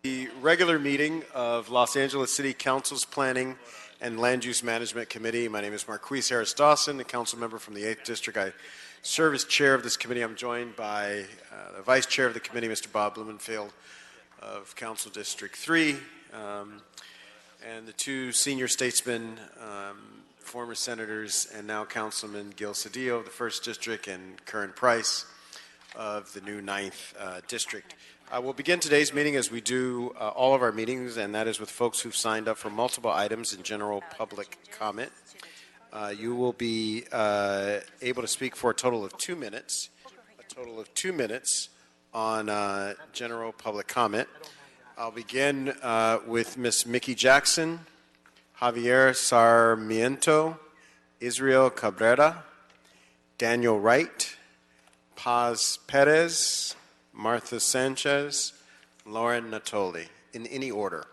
The regular meeting of Los Angeles City Council's Planning and Land Use Management Committee. My name is Marquise Harris Dawson, a council member from the 8th District. I serve as chair of this committee. I'm joined by the vice chair of the committee, Mr. Bob Blumenfield of Council District 3, and the two senior statesmen, former senators and now Councilman Gil Cedillo of the 1st District and Curran Price of the new 9th District. We'll begin today's meeting as we do all of our meetings, and that is with folks who've signed up for multiple items in general public comment. You will be able to speak for a total of 2 minutes, on general public comment. I'll begin with Ms. Mickey Jackson, Javier Sarmiento, Israel Cabrera, Daniel Wright, Paz Perez, Martha Sanchez, Lauren Natoli, in any order.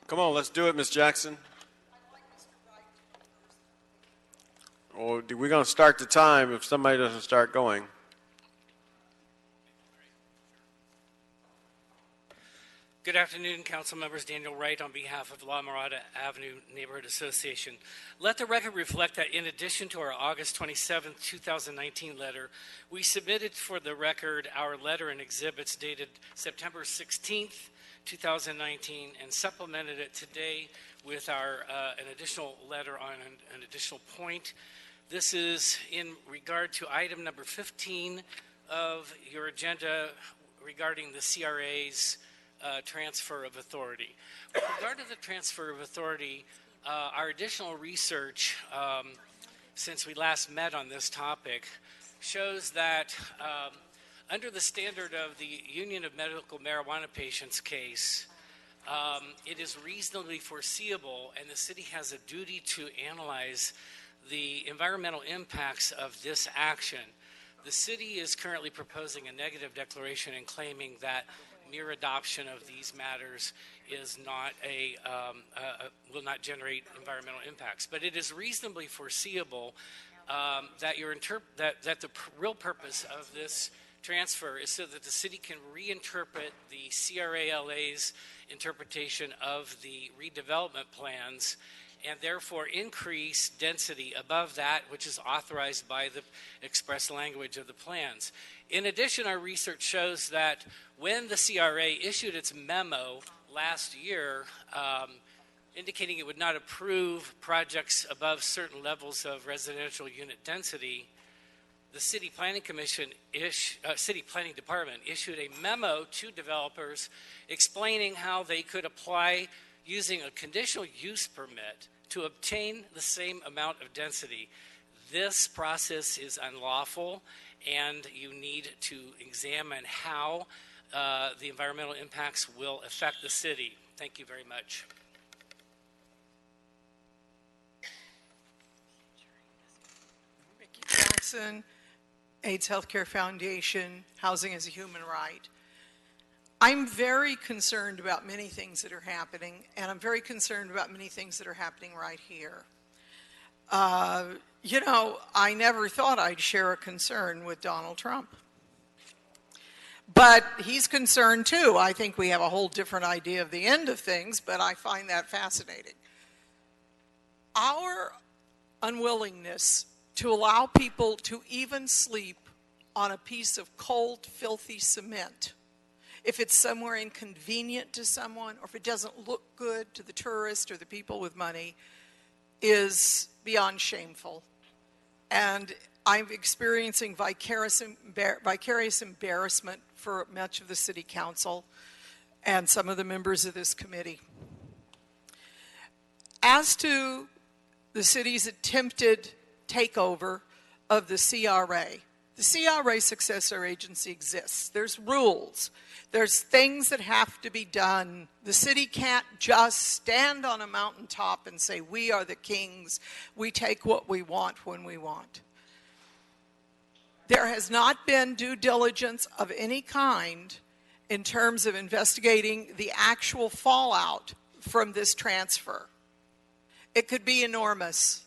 Come on, let's do it, Ms. Jackson. Or we're going to start the time if somebody doesn't start going. Good afternoon, council members. Daniel Wright on behalf of La Mirada Avenue Neighborhood Association. Let the record reflect that in addition to our August 27, 2019 letter, we submitted for the record our letter and exhibits dated September 16th, 2019, and supplemented it today with our an additional letter on an additional point. This is in regard to item number 15 of your agenda regarding the CRA's transfer of authority. With regard to the transfer of authority, our additional research since we last met on this topic shows that under the standard of the Union of Medical Marijuana Patients case, it is reasonably foreseeable, and the city has a duty to analyze the environmental impacts of this action. The city is currently proposing a negative declaration and claiming that mere adoption of these matters is not will not generate environmental impacts. But it is reasonably foreseeable that the real purpose of this transfer is so that the city can reinterpret the CRALA's interpretation of the redevelopment plans and therefore increase density above that which is authorized by the express language of the plans. In addition, our research shows that when the CRA issued its memo last year indicating it would not approve projects above certain levels of residential unit density, the City Planning Department issued a memo to developers explaining how they could apply using a conditional use permit to obtain the same amount of density. This process is unlawful, and you need to examine how the environmental impacts will affect the city. Thank you very much. Mickey Jackson, AIDS Healthcare Foundation, Housing as a Human Right. I'm very concerned about many things that are happening, and I'm very concerned about many things that are happening right here. You know, I never thought I'd share a concern with Donald Trump. But he's concerned too. I think we have a whole different idea of the end of things, but I find that fascinating. Our unwillingness to allow people to even sleep on a piece of cold, filthy cement, if it's somewhere inconvenient to someone, or if it doesn't look good to the tourist or the people with money, is beyond shameful. And I'm experiencing vicarious embarrassment for much of the city council and some of the members of this committee. As to the city's attempted takeover of the CRA, the CRA successor agency exists. There's rules. There's things that have to be done. The city can't just stand on a mountaintop and say, we are the kings. We take what we want when we want. There has not been due diligence of any kind in terms of investigating the actual fallout from this transfer. It could be enormous.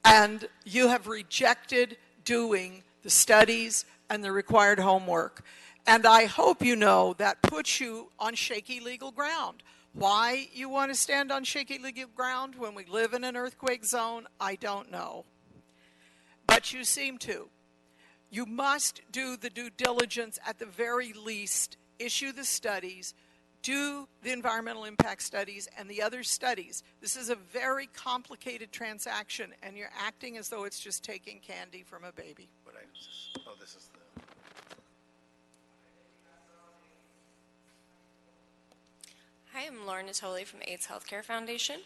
And you have rejected doing the studies and the required homework. And I hope you know that puts you on shaky legal ground. Why you want to stand on shaky legal ground when we live in an earthquake zone, I don't know. But you seem to. You must do the due diligence at the very least, issue the studies, do the environmental impact studies and the other studies. This is a very complicated transaction, and you're acting as though it's just taking candy from a baby. This is the... Hi, I'm Lauren Natoli from AIDS Healthcare Foundation.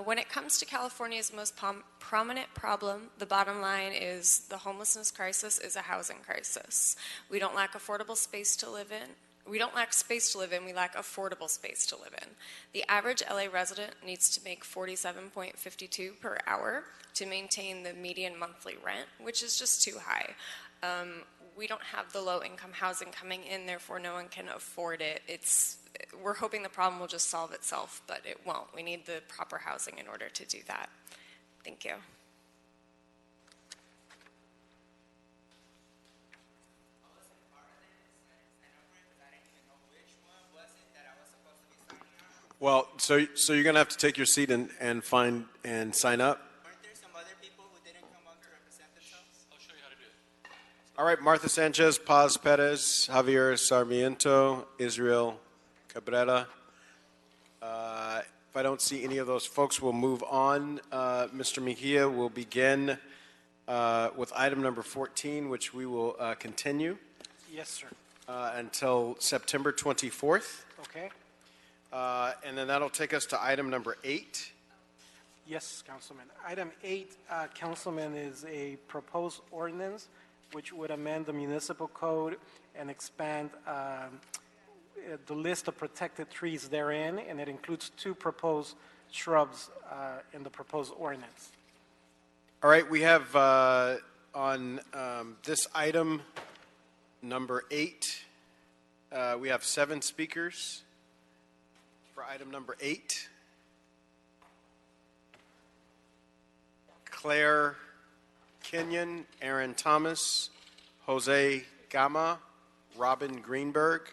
When it comes to California's most prominent problem, the bottom line is the homelessness crisis is a housing crisis. We don't lack affordable space to live in. We don't lack space to live in, we lack affordable space to live in. The average LA resident needs to make $47.52 per hour to maintain the median monthly rent, which is just too high. We don't have the low-income housing coming in, therefore no one can afford it. We're hoping the problem will just solve itself, but it won't. We need the proper housing in order to do that. Thank you. Well, so you're going to have to take your seat and find and sign up. Aren't there some other people who didn't come on to represent themselves? I'll show you how to do it. All right, Martha Sanchez, Paz Perez, Javier Sarmiento, Israel Cabrera. If I don't see any of those folks, we'll move on. Mr. Mejia will begin with item number 14, which we will continue Yes, sir. until September 24th. Okay. And then that'll take us to item number 8. Yes, Councilman. Item 8, Councilman, is a proposed ordinance which would amend the municipal code and expand the list of protected trees therein, and it includes 2 proposed shrubs in the proposed ordinance. All right, we have on this item number 8, we have 7 speakers. For item number 8, Claire Kenyon, Aaron Thomas, Jose Gama, Robin Greenberg.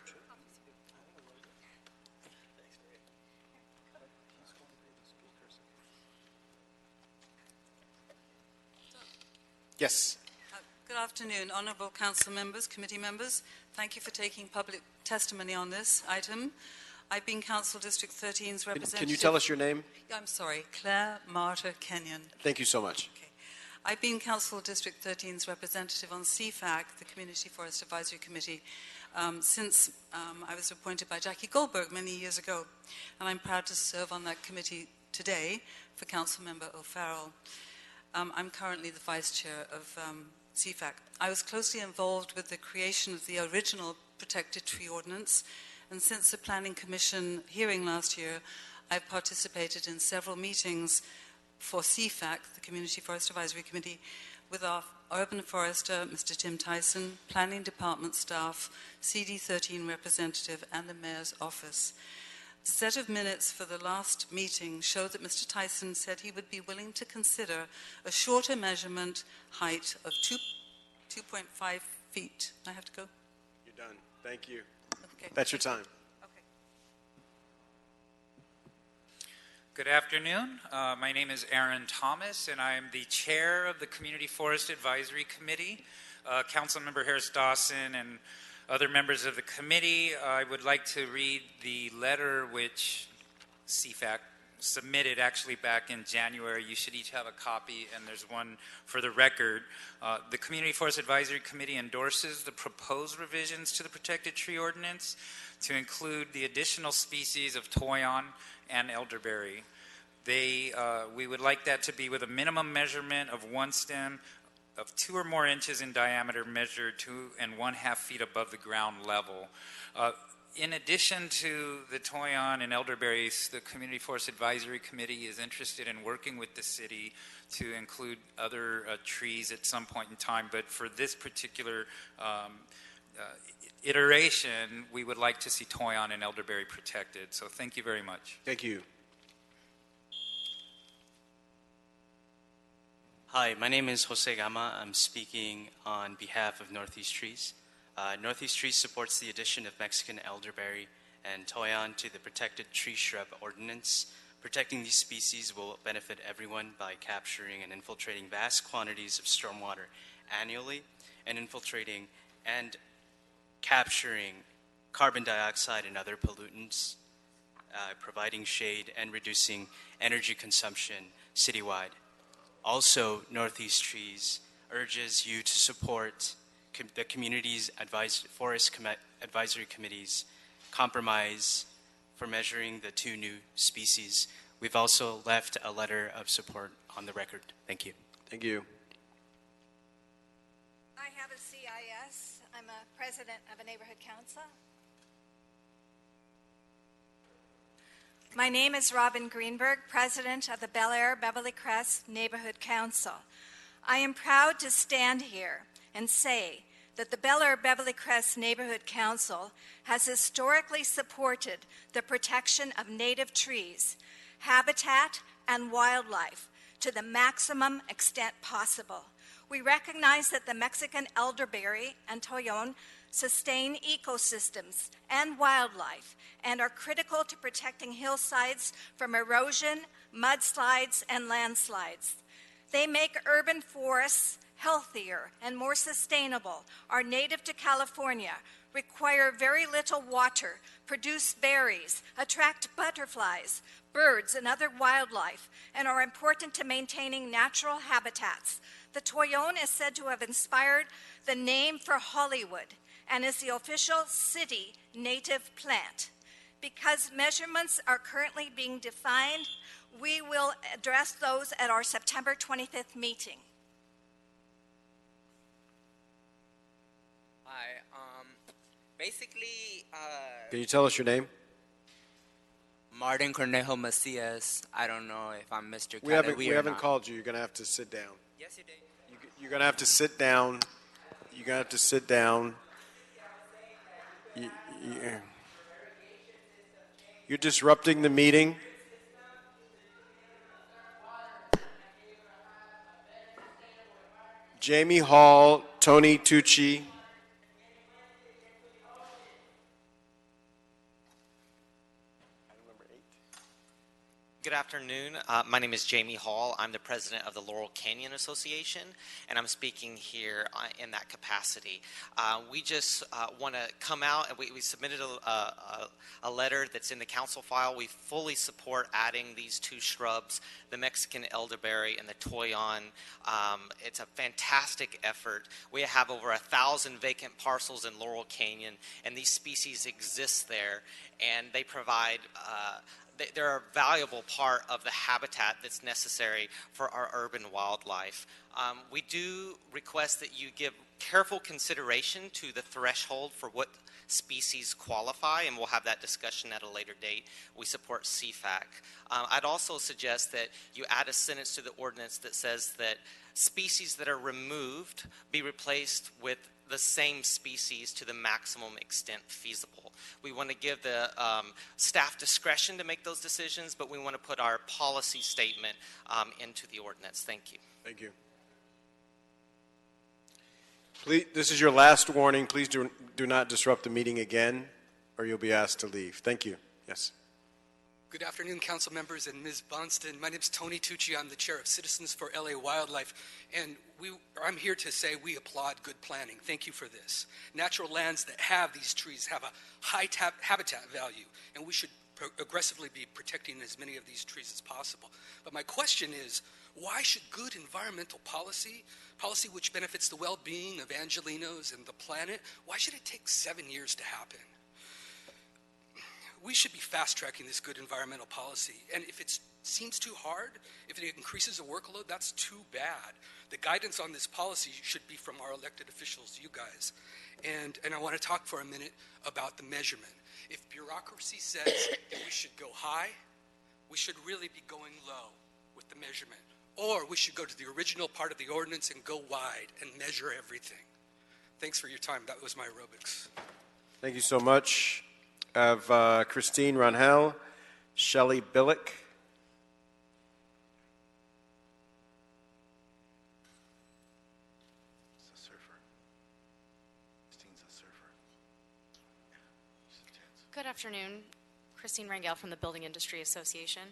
Yes. Good afternoon, honorable council members, committee members. Thank you for taking public testimony on this item. I've been Council District 13's representative. Can you tell us your name? I'm sorry, Claire Marta Kenyon. Thank you so much. Okay. I've been Council District 13's representative on CFAC, the Community Forest Advisory Committee, since I was appointed by Jackie Goldberg many years ago. And I'm proud to serve on that committee today for Council Member O'Farrell. I'm currently the Vice Chair of CFAC. I was closely involved with the creation of the original Protected Tree Ordinance, and since the Planning Commission hearing last year, I've participated in several meetings for CFAC, the Community Forest Advisory Committee, with our urban forester, Mr. Tim Tyson, Planning Department staff, CD13 representative, and the Mayor's office. The set of minutes for the last meeting showed that Mr. Tyson said he would be willing to consider a shorter measurement height of 2.5 feet. I have to go? You're done. Thank you. Okay. That's your time. Okay. Good afternoon. My name is Aaron Thomas, and I am the chair of the Community Forest Advisory Committee. Councilmember Harris Dawson and other members of the committee, I would like to read the letter which CFAC submitted actually back in January. You should each have a copy, and there's one for the record. The Community Forest Advisory Committee endorses the proposed revisions to the Protected Tree Ordinance to include the additional species of toyon and elderberry. We would like that to be with a minimum measurement of one stem of 2 or more inches in diameter, measured 2.5 feet above the ground level. In addition to the toyon and elderberries, the Community Forest Advisory Committee is interested in working with the city to include other trees at some point in time. But for this particular iteration, we would like to see Toyon and elderberry protected. So thank you very much. Thank you. Hi, my name is Jose Gama. I'm speaking on behalf of Northeast Trees. Northeast Trees supports the addition of Mexican elderberry and Toyon to the Protected Tree Shrub Ordinance. Protecting these species will benefit everyone by capturing and infiltrating vast quantities of stormwater annually and infiltrating and capturing carbon dioxide and other pollutants, providing shade and reducing energy consumption citywide. Also, Northeast Trees urges you to support the community's forest advisory committee's compromise for measuring the 2 new species. We've also left a letter of support on the record. Thank you. Thank you. I have a CIS. I'm a president of a neighborhood council. My name is Robin Greenberg, president of the Bel Air Beverly Crest Neighborhood Council. I am proud to stand here and say that the Bel Air Beverly Crest Neighborhood Council has historically supported the protection of native trees, habitat, and wildlife to the maximum extent possible. We recognize that the Mexican elderberry and Toyon sustain ecosystems and wildlife and are critical to protecting hillsides from erosion, mudslides, and landslides. They make urban forests healthier and more sustainable, are native to California, require very little water, produce berries, attract butterflies, birds, and other wildlife, and are important to maintaining natural habitats. The Toyon is said to have inspired the name for Hollywood and is the official city native plant. Because measurements are currently being defined, we will address those at our September 25th meeting. Hi. Basically, Can you tell us your name? Martin Cornejo Macias. I don't know if I'm Mr. We haven't Cadaví called you. You're going to have to sit down. Yes, you did. You're going to have to sit down. You're going to have to sit down. You're disrupting the meeting. Jamie Hall, Tony Tucci. Good afternoon. My name is Jamie Hall. I'm the president of the Laurel Canyon Association, and I'm speaking here in that capacity. We just want to come out, and we submitted a letter that's in the council file. We fully support adding these 2 shrubs, the Mexican elderberry and the Toyon. It's a fantastic effort. We have over 1,000 vacant parcels in Laurel Canyon, and these species exist there, and they provide they're a valuable part of the habitat that's necessary for our urban wildlife. We do request that you give careful consideration to the threshold for what species qualify, and we'll have that discussion at a later date. We support CFAC. I'd also suggest that you add a sentence to the ordinance that says that species that are removed be replaced with the same species to the maximum extent feasible. We want to give the staff discretion to make those decisions, but we want to put our policy statement into the ordinance. Thank you. Thank you. Please, this is your last warning. Please do not disrupt the meeting again, or you'll be asked to leave. Thank you. Yes. Good afternoon, council members and Ms. Bonston. My name is Tony Tucci. I'm the chair of Citizens for LA Wildlife, and I'm here to say we applaud good planning. Thank you for this. Natural lands that have these trees have a high habitat value, and we should aggressively be protecting as many of these trees as possible. But my question is, why should good environmental policy which benefits the well-being of Angelinos and the planet, why should it take 7 years to happen? We should be fast-tracking this good environmental policy. And if it seems too hard, if it increases the workload, that's too bad. The guidance on this policy should be from our elected officials, you guys. And I want to talk for a minute about the measurement. If bureaucracy says that we should go high, we should really be going low with the measurement. Or we should go to the original part of the ordinance and go wide and measure everything. Thanks for your time. That was my aerobics. Thank you so much. I have Christine Ronhell, Shelley Billick. Good afternoon. Christine Rangel from the Building Industry Association.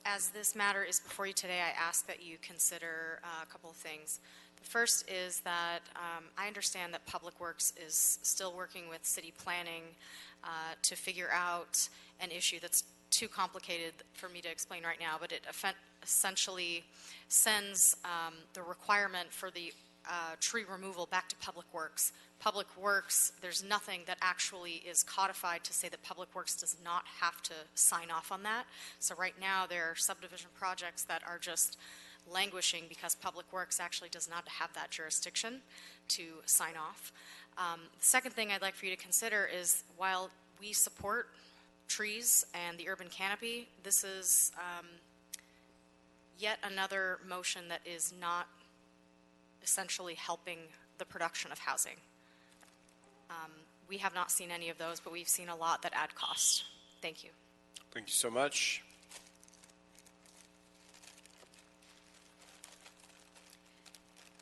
As this matter is before you today, I ask that you consider a couple of things. The first is that I understand that Public Works is still working with city planning to figure out an issue that's too complicated for me to explain right now, but it essentially sends the requirement for the tree removal back to Public Works. Public Works, there's nothing that actually is codified to say that Public Works does not have to sign off on that. So right now there are subdivision projects that are just languishing because Public Works actually does not have that jurisdiction to sign off. The second thing I'd like for you to consider is while we support trees and the urban canopy, this is yet another motion that is not essentially helping the production of housing. We have not seen any of those, but we've seen a lot that add cost. Thank you. Thank you so much.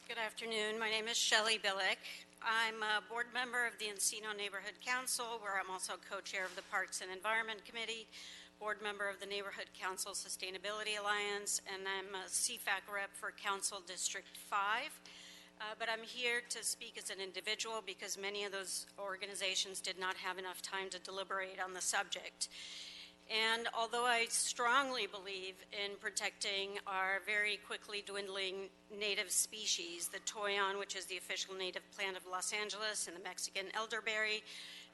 Good afternoon. My name is Shelley Billick. I'm a board member of the Encino Neighborhood Council, where I'm also co-chair of the Parks and Environment Committee, board member of the Neighborhood Council Sustainability Alliance, and I'm a CFAC rep for Council District 5. But I'm here to speak as an individual because many of those organizations did not have enough time to deliberate on the subject. And although I strongly believe in protecting our very quickly dwindling native species, the toyon, which is the official native plant of Los Angeles, and the Mexican elderberry,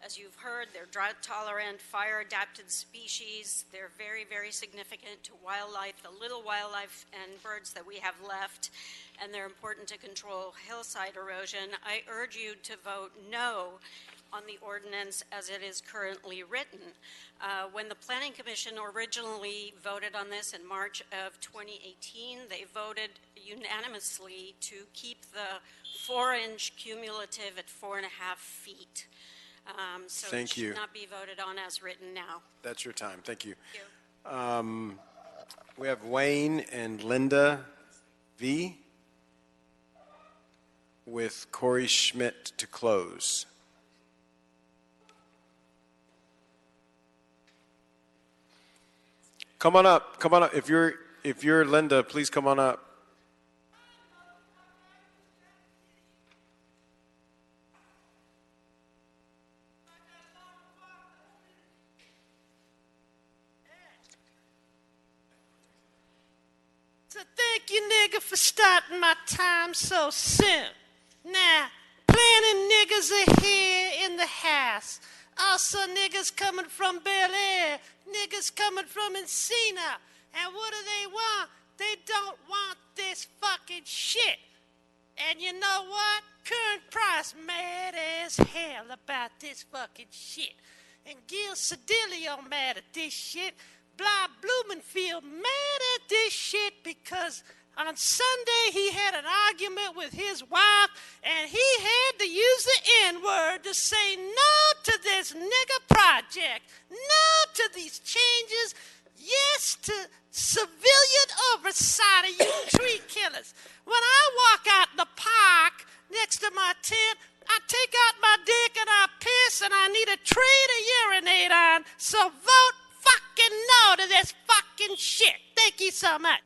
as you've heard, they're drought-tolerant, fire-adapted species. They're very, very significant to wildlife, the little wildlife and birds that we have left, and they're important to control hillside erosion. I urge you to vote no on the ordinance as it is currently written. When the Planning Commission originally voted on this in March of 2018, they voted unanimously to keep the 4-inch cumulative at 4.5 feet. So Thank it you. should not be voted on as written now. That's your time. Thank you. Thank you. We have Wayne and Linda V. with Corey Schmidt to close. Come on up. Come on up. If you're Linda, please come on up. So thank you, nigga, for starting my time so soon. Now, plenty niggas are here in the house. Also niggas coming from Bel Air, niggas coming from Encino. And what do they want? They don't want this fucking shit. And you know what? Current Price mad as hell about this fucking shit. And Gil Cedillo mad at this shit. Bly Blumenfield mad at this shit because on Sunday he had an argument with his wife and he had to use the N-word to say no to this nigga project, no to these changes, yes to civilian oversight of you tree killers. When I walk out in the park next to my tent, I take out my dick and I piss and I need a tree to urinate on, so vote fucking no to this fucking shit. Thank you so much.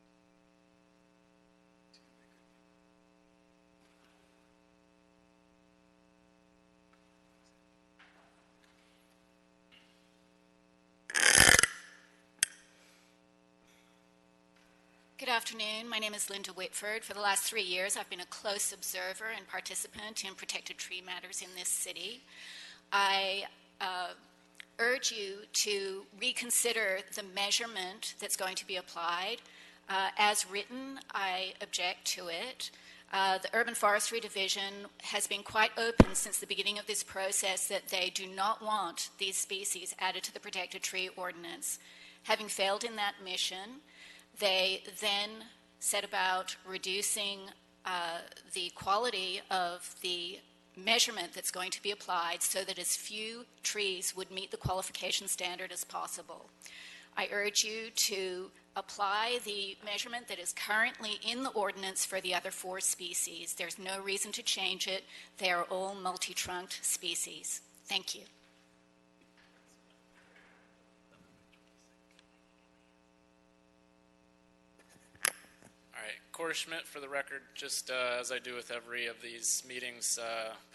Good afternoon. My name is Linda Whitford. For the last 3 years, I've been a close observer and participant in protected tree matters in this city. I urge you to reconsider the measurement that's going to be applied. As written, I object to it. The Urban Forestry Division has been quite open since the beginning of this process that they do not want these species added to the protected tree ordinance. Having failed in that mission, they then set about reducing the quality of the measurement that's going to be applied so that as few trees would meet the qualification standard as possible. I urge you to apply the measurement that is currently in the ordinance for the other 4 species. There's no reason to change it. They are all multi-trunked species. Thank you. All right, Cora Schmidt for the record, just as I do with every of these meetings,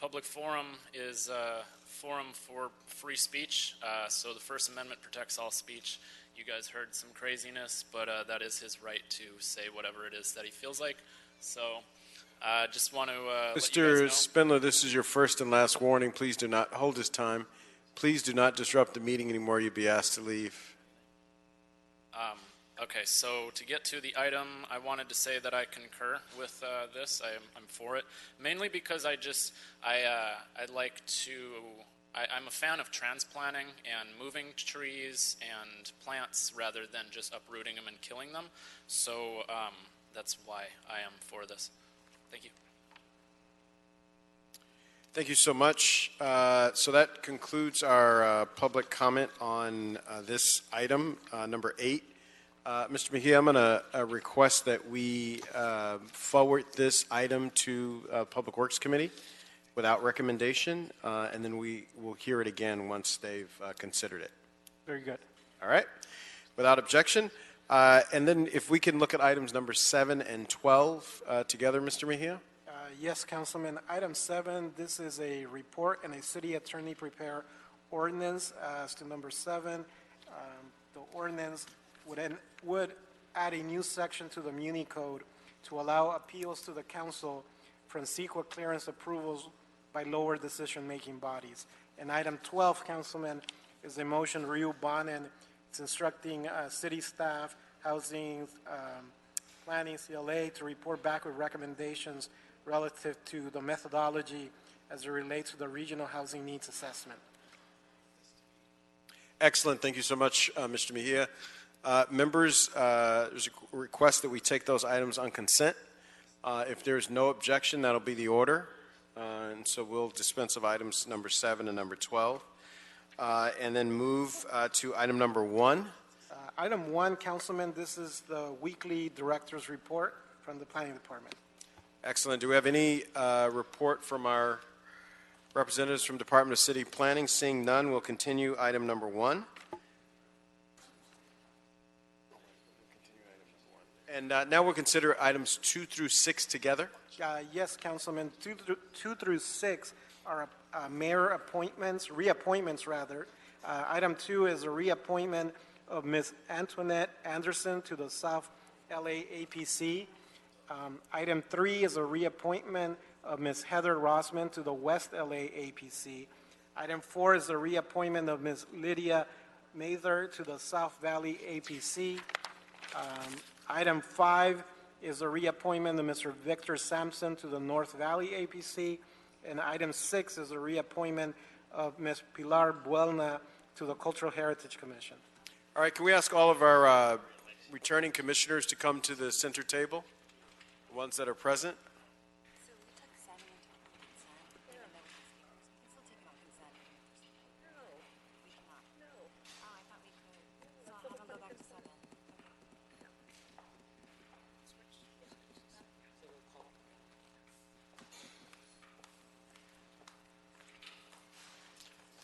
public forum is a forum for free speech, so the First Amendment protects all speech. You guys heard some craziness, but that is his right to say whatever it is that he feels like. So just want to let you Mr. guys know. Spindler, this is your first and last warning. Please do not hold his time. Please do not disrupt the meeting anymore. You'll be asked to leave. Okay, so to get to the item, I wanted to say that I concur with this. I'm for it, mainly because I'm a fan of transplanting and moving trees and plants rather than just uprooting them and killing them. So that's why I am for this. Thank you. Thank you so much. So that concludes our public comment on this item, number 8. Mr. Mejia, I'm going to request that we forward this item to Public Works Committee without recommendation, and then we will hear it again once they've considered it. Very good. All right. Without objection. And then if we can look at items number 7 and 12 together, Mr. Mejia. Yes, Councilman. Item 7, this is a report and a city attorney prepare ordinance. As to number 7, the ordinance would add a new section to the Muni Code to allow appeals to the council from CEQA clearance approvals by lower decision-making bodies. And item 12, Councilman, is a motion Ryu Bonin. It's instructing city staff, housing, planning, CLA to report back with recommendations relative to the methodology as it relates to the regional housing needs assessment. Excellent. Thank you so much, Mr. Mejia. Members, there's a request that we take those items on consent. If there's no objection, that'll be the order. And so we'll dispense of items number 7 and number 12. And then move to item number 1. Item 1, Councilman, this is the weekly director's report from the Planning Department. Excellent. Do we have any report from our representatives from Department of City Planning? Seeing none, we'll continue item number 1. And now we'll consider items 2 through 6 together. Yes, Councilman. 2 through 6 are mayor appointments, reappointments rather. Item 2 is a reappointment of Ms. Antoinette Anderson to the South LA APC. Item 3 is a reappointment of Ms. Heather Roseman to the West LA APC. Item 4 is a reappointment of Ms. Lydia Mather to the South Valley APC. Item 5 is a reappointment of Mr. Victor Sampson to the North Valley APC. And item 6 is a reappointment of Ms. Pilar Buelna to the Cultural Heritage Commission. All right, can we ask all of our returning commissioners to come to the center table, the ones that are present?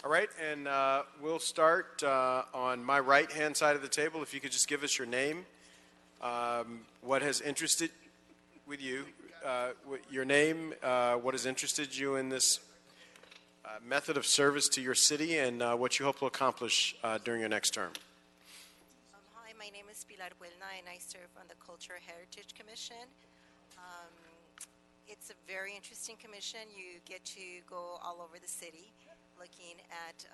All right, and we'll start on my right-hand side of the table. If you could just give us your name, what has interested with you, your name, what has interested you in this method of service to your city, and what you hope to accomplish during your next term. Hi, my name is Pilar Buelna, and I serve on the Cultural Heritage Commission. It's a very interesting commission. You get to go all over the city, looking at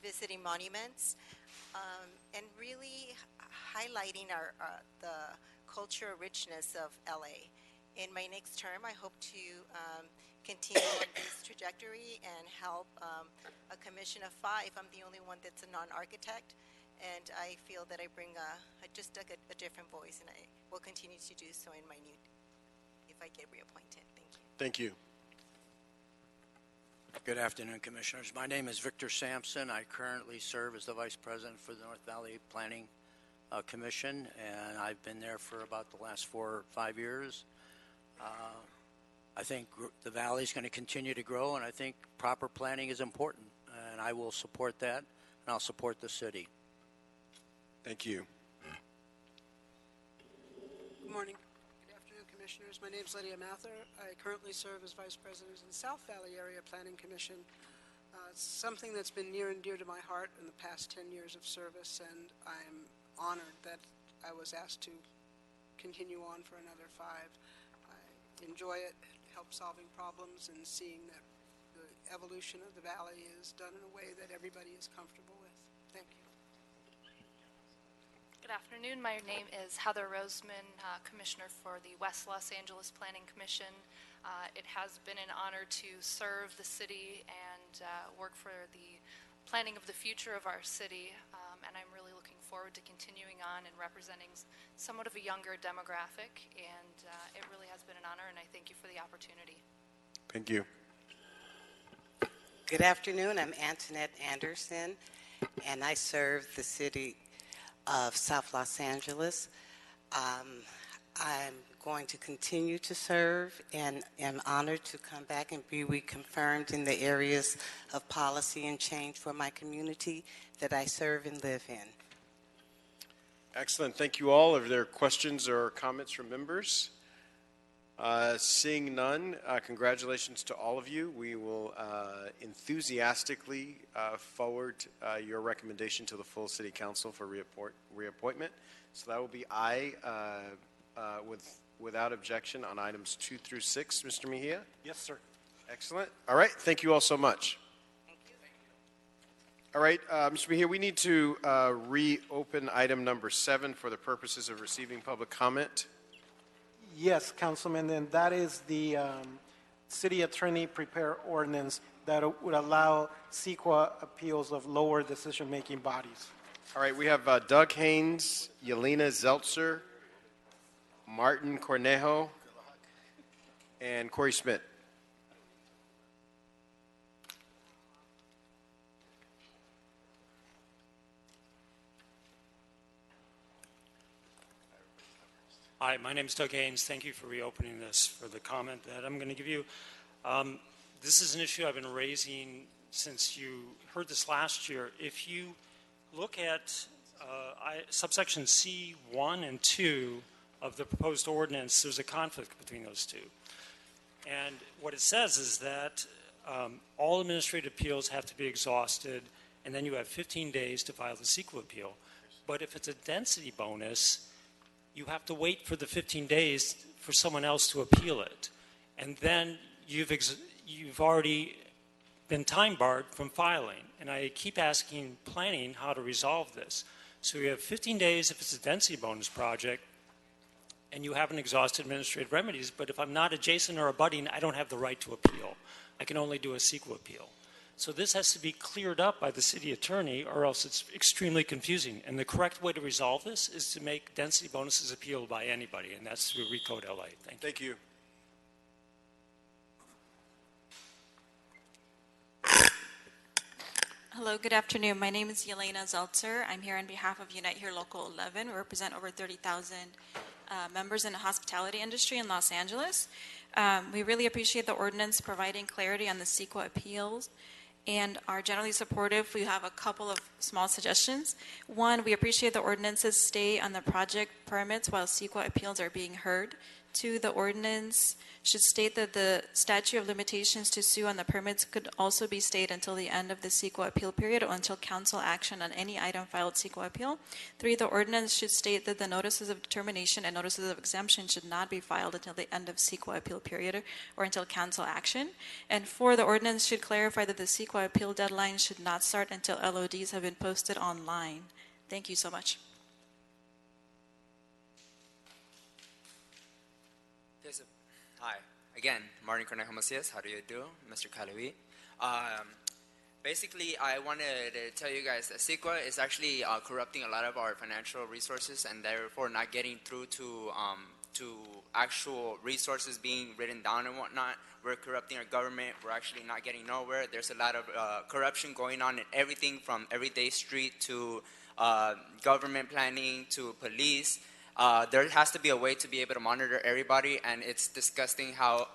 visiting monuments and really highlighting the cultural richness of LA. In my next term, I hope to continue on this trajectory and help a commission of 5. I'm the only one that's a non-architect, and I feel that I bring just a different voice, and I will continue to do so in my new if I get reappointed. Thank you. Thank you. Good afternoon, Commissioners. My name is Victor Sampson. I currently serve as the Vice President for the North Valley Planning Commission, and I've been there for about the last 4 or 5 years. I think the Valley is going to continue to grow, and I think proper planning is important, and I will support that, and I'll support the city. Thank you. Good morning. Good afternoon, Commissioners. My name is Lydia Mather. I currently serve as Vice President in the South Valley Area Planning Commission. It's something that's been near and dear to my heart in the past 10 years of service, and I'm honored that I was asked to continue on for another 5. I enjoy it, help solving problems, and seeing that the evolution of the Valley is done in a way that everybody is comfortable with. Thank you. Good afternoon. My name is Heather Roseman, Commissioner for the West Los Angeles Planning Commission. It has been an honor to serve the city and work for the planning of the future of our city, and I'm really looking forward to continuing on and representing somewhat of a younger demographic, and it really has been an honor, and I thank you for the opportunity. Thank you. Good afternoon. I'm Antoinette Anderson, and I serve the city of South Los Angeles. I'm going to continue to serve and am honored to come back and be reconfirmed in the areas of policy and change for my community that I serve and live in. Excellent. Thank you all. Are there questions or comments from members? Seeing none, congratulations to all of you. We will enthusiastically forward your recommendation to the full City Council for reappointment. So that will be aye without objection on items 2 through 6. Mr. Mejia? Yes, sir. Excellent. All right. Thank you all so much. Thank you. All right, Mr. Mejia, we need to reopen item number 7 for the purposes of receiving public comment. Yes, Councilman, and that is the city attorney prepare ordinance that would allow CEQA appeals of lower decision-making bodies. All right, we have Doug Haynes, Yelena Zeltzer, Martin Cornejo, and Corey Schmidt. Hi, my name is Doug Haynes. Thank you for reopening this for the comment that I'm going to give you. This is an issue I've been raising since you heard this last year. If you look at subsection C1 and 2 of the proposed ordinance, there's a conflict between those two. And what it says is that all administrative appeals have to be exhausted, and then you have 15 days to file the CEQA appeal. But if it's a density bonus, you have to wait for the 15 days for someone else to appeal it. And then you've already been time barred from filing. And I keep asking planning how to resolve this. So you have 15 days if it's a density bonus project, and you haven't exhausted administrative remedies, but if I'm not adjacent or abutting, I don't have the right to appeal. I can only do a CEQA appeal. So this has to be cleared up by the city attorney, or else it's extremely confusing. And the correct way to resolve this is to make density bonuses appealable by anybody, and that's through Recode LA. Thank you. Thank you. Hello, good afternoon. My name is Yelena Zeltzer. I'm here on behalf of Unite Here Local 11. We represent over 30,000 members in the hospitality industry in Los Angeles. We really appreciate the ordinance providing clarity on the CEQA appeals and are generally supportive. We have a couple of small suggestions. One, we appreciate the ordinances stay on the project permits while CEQA appeals are being heard. Two, the ordinance should state that the statute of limitations to sue on the permits could also be stayed until the end of the CEQA appeal period or until council action on any item filed CEQA appeal. Three, the ordinance should state that the notices of determination and notices of exemption should not be filed until the end of CEQA appeal period or until council action. And four, the ordinance should clarify that the CEQA appeal deadline should not start until LODs have been posted online. Thank you so much. Hi, again, Martin Cornejo Macias. How do you do, Mr. Calavi? Basically, I wanted to tell you guys that CEQA is actually corrupting a lot of our financial resources and therefore not getting through to to actual resources being written down and whatnot. We're corrupting our government. We're actually not getting nowhere. There's a lot of corruption going on in everything from everyday street to government planning to police. There has to be a way to be able to monitor everybody, and it's disgusting how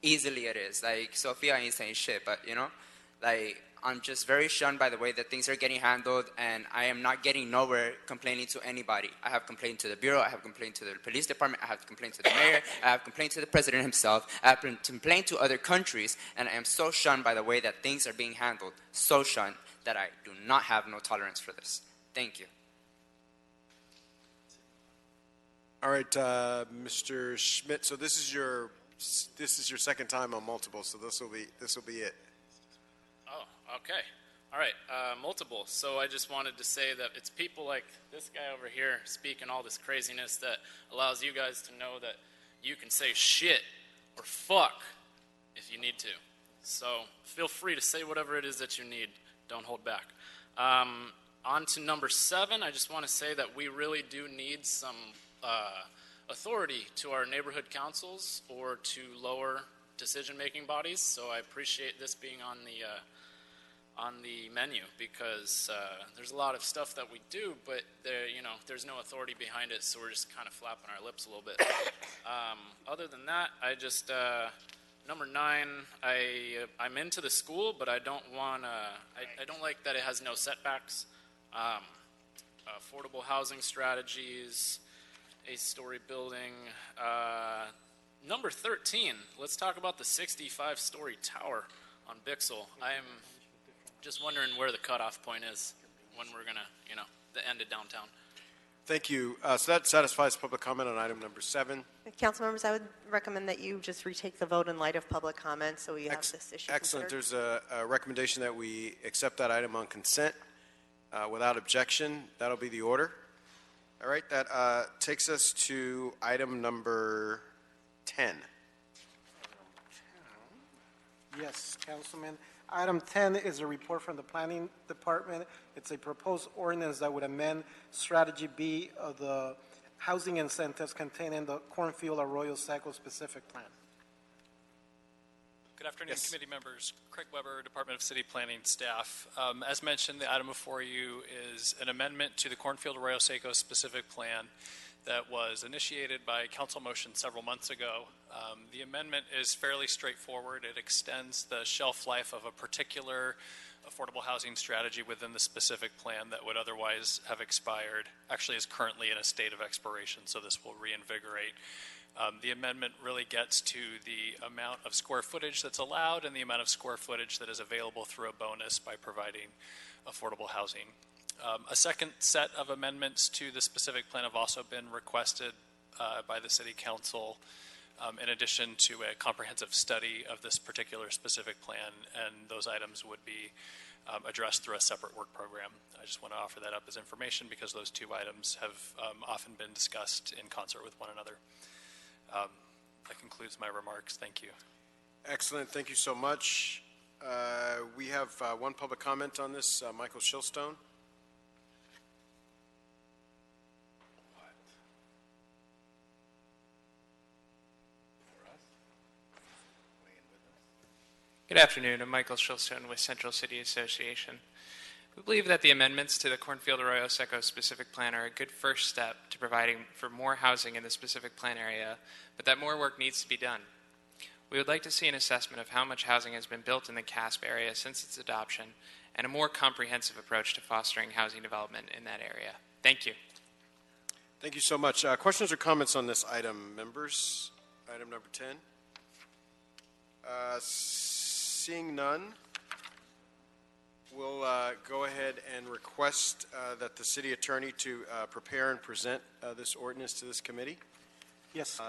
easily it is. Like, Sophia ain't saying shit, but, you know, like, I'm just very shunned by the way that things are getting handled, and I am not getting nowhere complaining to anybody. I have complained to the Bureau, I have complained to the police department, I have complained to the mayor, I have complained to the president himself, I have complained to other countries, and I am so shunned by the way that things are being handled, so shunned that I do not have no tolerance for this. Thank you. All right, Mr. Schmidt. So this is your second time on multiple. So this will be it. Oh, okay. All right, multiple. So I just wanted to say that it's people like this guy over here speaking all this craziness that allows you guys to know that you can say shit or fuck if you need to. So feel free to say whatever it is that you need. Don't hold back. On to number 7. I just want to say that we really do need some authority to our neighborhood councils or to lower decision-making bodies. So I appreciate this being on the menu because there's a lot of stuff that we do, but there's no authority behind it, so we're just kind of flapping our lips a little bit. Other than that, I just number 9. I'm into the school, but I don't want to. I don't like that it has no setbacks. Affordable housing strategies, 8-story building. Number 13. Let's talk about the 65-story tower on Bixel. I'm just wondering where the cutoff point is when we're gonna, the end of downtown. Thank you. So that satisfies public comment on item number 7. Council members, I would recommend that you just retake the vote in light of public comment so we have this issue Excellent. considered. There's a recommendation that we accept that item on consent without objection. That'll be the order. All right, that takes us to item number 10. Yes, Councilman. Item 10 is a report from the Planning Department. It's a proposed ordinance that would amend Strategy B of the housing incentives contained in the Cornfield Arroyo Seco specific plan. Good afternoon, committee members. Craig Weber, Department of City Planning staff. As mentioned, the item before you is an amendment to the Cornfield Arroyo Seco specific plan that was initiated by council motion several months ago. The amendment is fairly straightforward. It extends the shelf life of a particular affordable housing strategy within the specific plan that would otherwise have expired. Actually is currently in a state of expiration, so this will reinvigorate. The amendment really gets to the amount of square footage that's allowed and the amount of square footage that is available through a bonus by providing affordable housing. A second set of amendments to the specific plan have also been requested by the City Council in addition to a comprehensive study of this particular specific plan, and those items would be addressed through a separate work program. I just want to offer that up as information because those two items have often been discussed in concert with one another. That concludes my remarks. Thank you. Excellent. Thank you so much. We have one public comment on this, Michael Shilstone. Good afternoon. I'm Michael Shilstone with Central City Association. We believe that the amendments to the Cornfield Arroyo Seco specific plan are a good first step to providing for more housing in the specific plan area, but that more work needs to be done. We would like to see an assessment of how much housing has been built in the CASP area since its adoption and a more comprehensive approach to fostering housing development in that area. Thank you. Thank you so much. Questions or comments on this item, members? Item number 10. Seeing none, we'll go ahead and request that the city attorney to prepare and present this ordinance to this committee. Yes.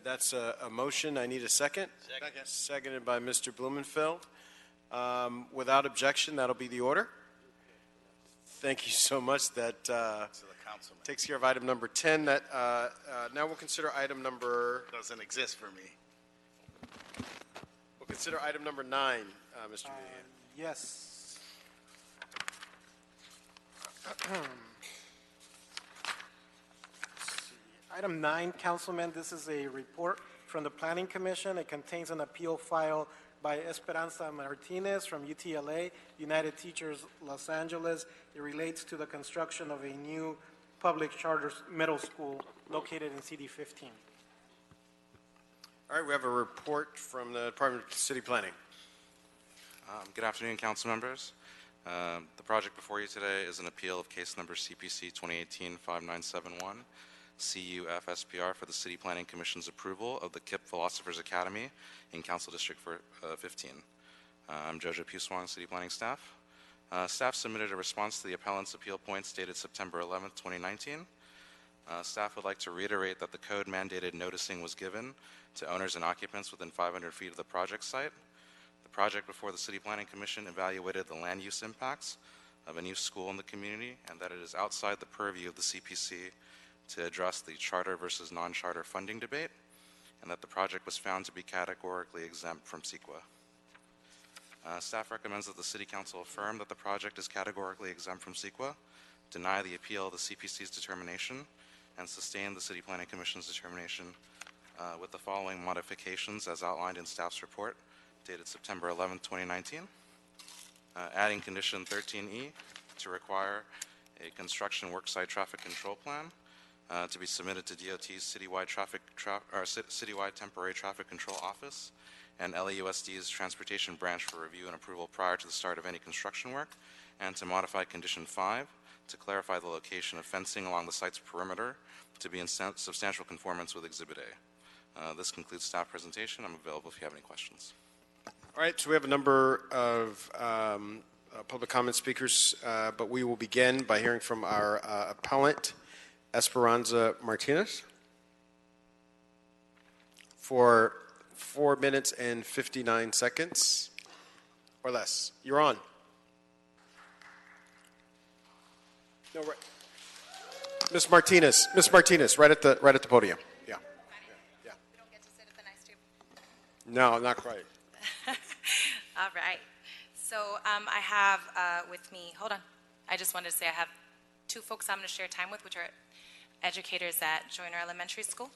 That's a motion. I need a second. Second. Seconded by Mr. Blumenfeld. Without objection, that'll be the order. Thank you so much. That takes care of item number 10. That now we'll consider item number... Doesn't exist for me. We'll consider item number 9, Mr. Meehan. Yes. Item 9, Councilman, this is a report from the Planning Commission. It contains an appeal filed by Esperanza Martinez from UTLA, United Teachers Los Angeles. It relates to the construction of a new public charter middle school located in CD 15. All right, we have a report from the Department of City Planning. Good afternoon, council members. The project before you today is an appeal of case number CPC 2018-5971, CUF-SPR for the City Planning Commission's approval of the KIPP Philosophers Academy in Council District 15. I'm Jojo Puswang, City Planning staff. Staff submitted a response to the appellant's appeal points dated September 11th, 2019. Staff would like to reiterate that the code mandated noticing was given to owners and occupants within 500 feet of the project site. The project before the City Planning Commission evaluated the land use impacts of a new school in the community and that it is outside the purview of the CPC to address the charter versus non-charter funding debate, and that the project was found to be categorically exempt from CEQA. Staff recommends that the City Council affirm that the project is categorically exempt from CEQA, deny the appeal of the CPC's determination, and sustain the City Planning Commission's determination with the following modifications as outlined in staff's report dated September 11, 2019. Adding condition 13E to require a construction worksite traffic control plan to be submitted to DOT's citywide temporary traffic control office and LAUSD's transportation branch for review and approval prior to the start of any construction work, and to modify condition 5 to clarify the location of fencing along the site's perimeter to be in substantial conformance with Exhibit A. This concludes staff presentation. I'm available if you have any questions. All right, so we have a number of public comment speakers, but we will begin by hearing from our appellant, Esperanza Martinez, for 4 minutes and 59 seconds or less. You're on. No, right. Miss Martinez, right at the podium. Yeah. Yeah. We don't get to sit at the nice table. No, not quite. All right. So I have with me, hold on. I just wanted to say I have two folks I'm going to share time with, which are educators at Joyner Elementary School.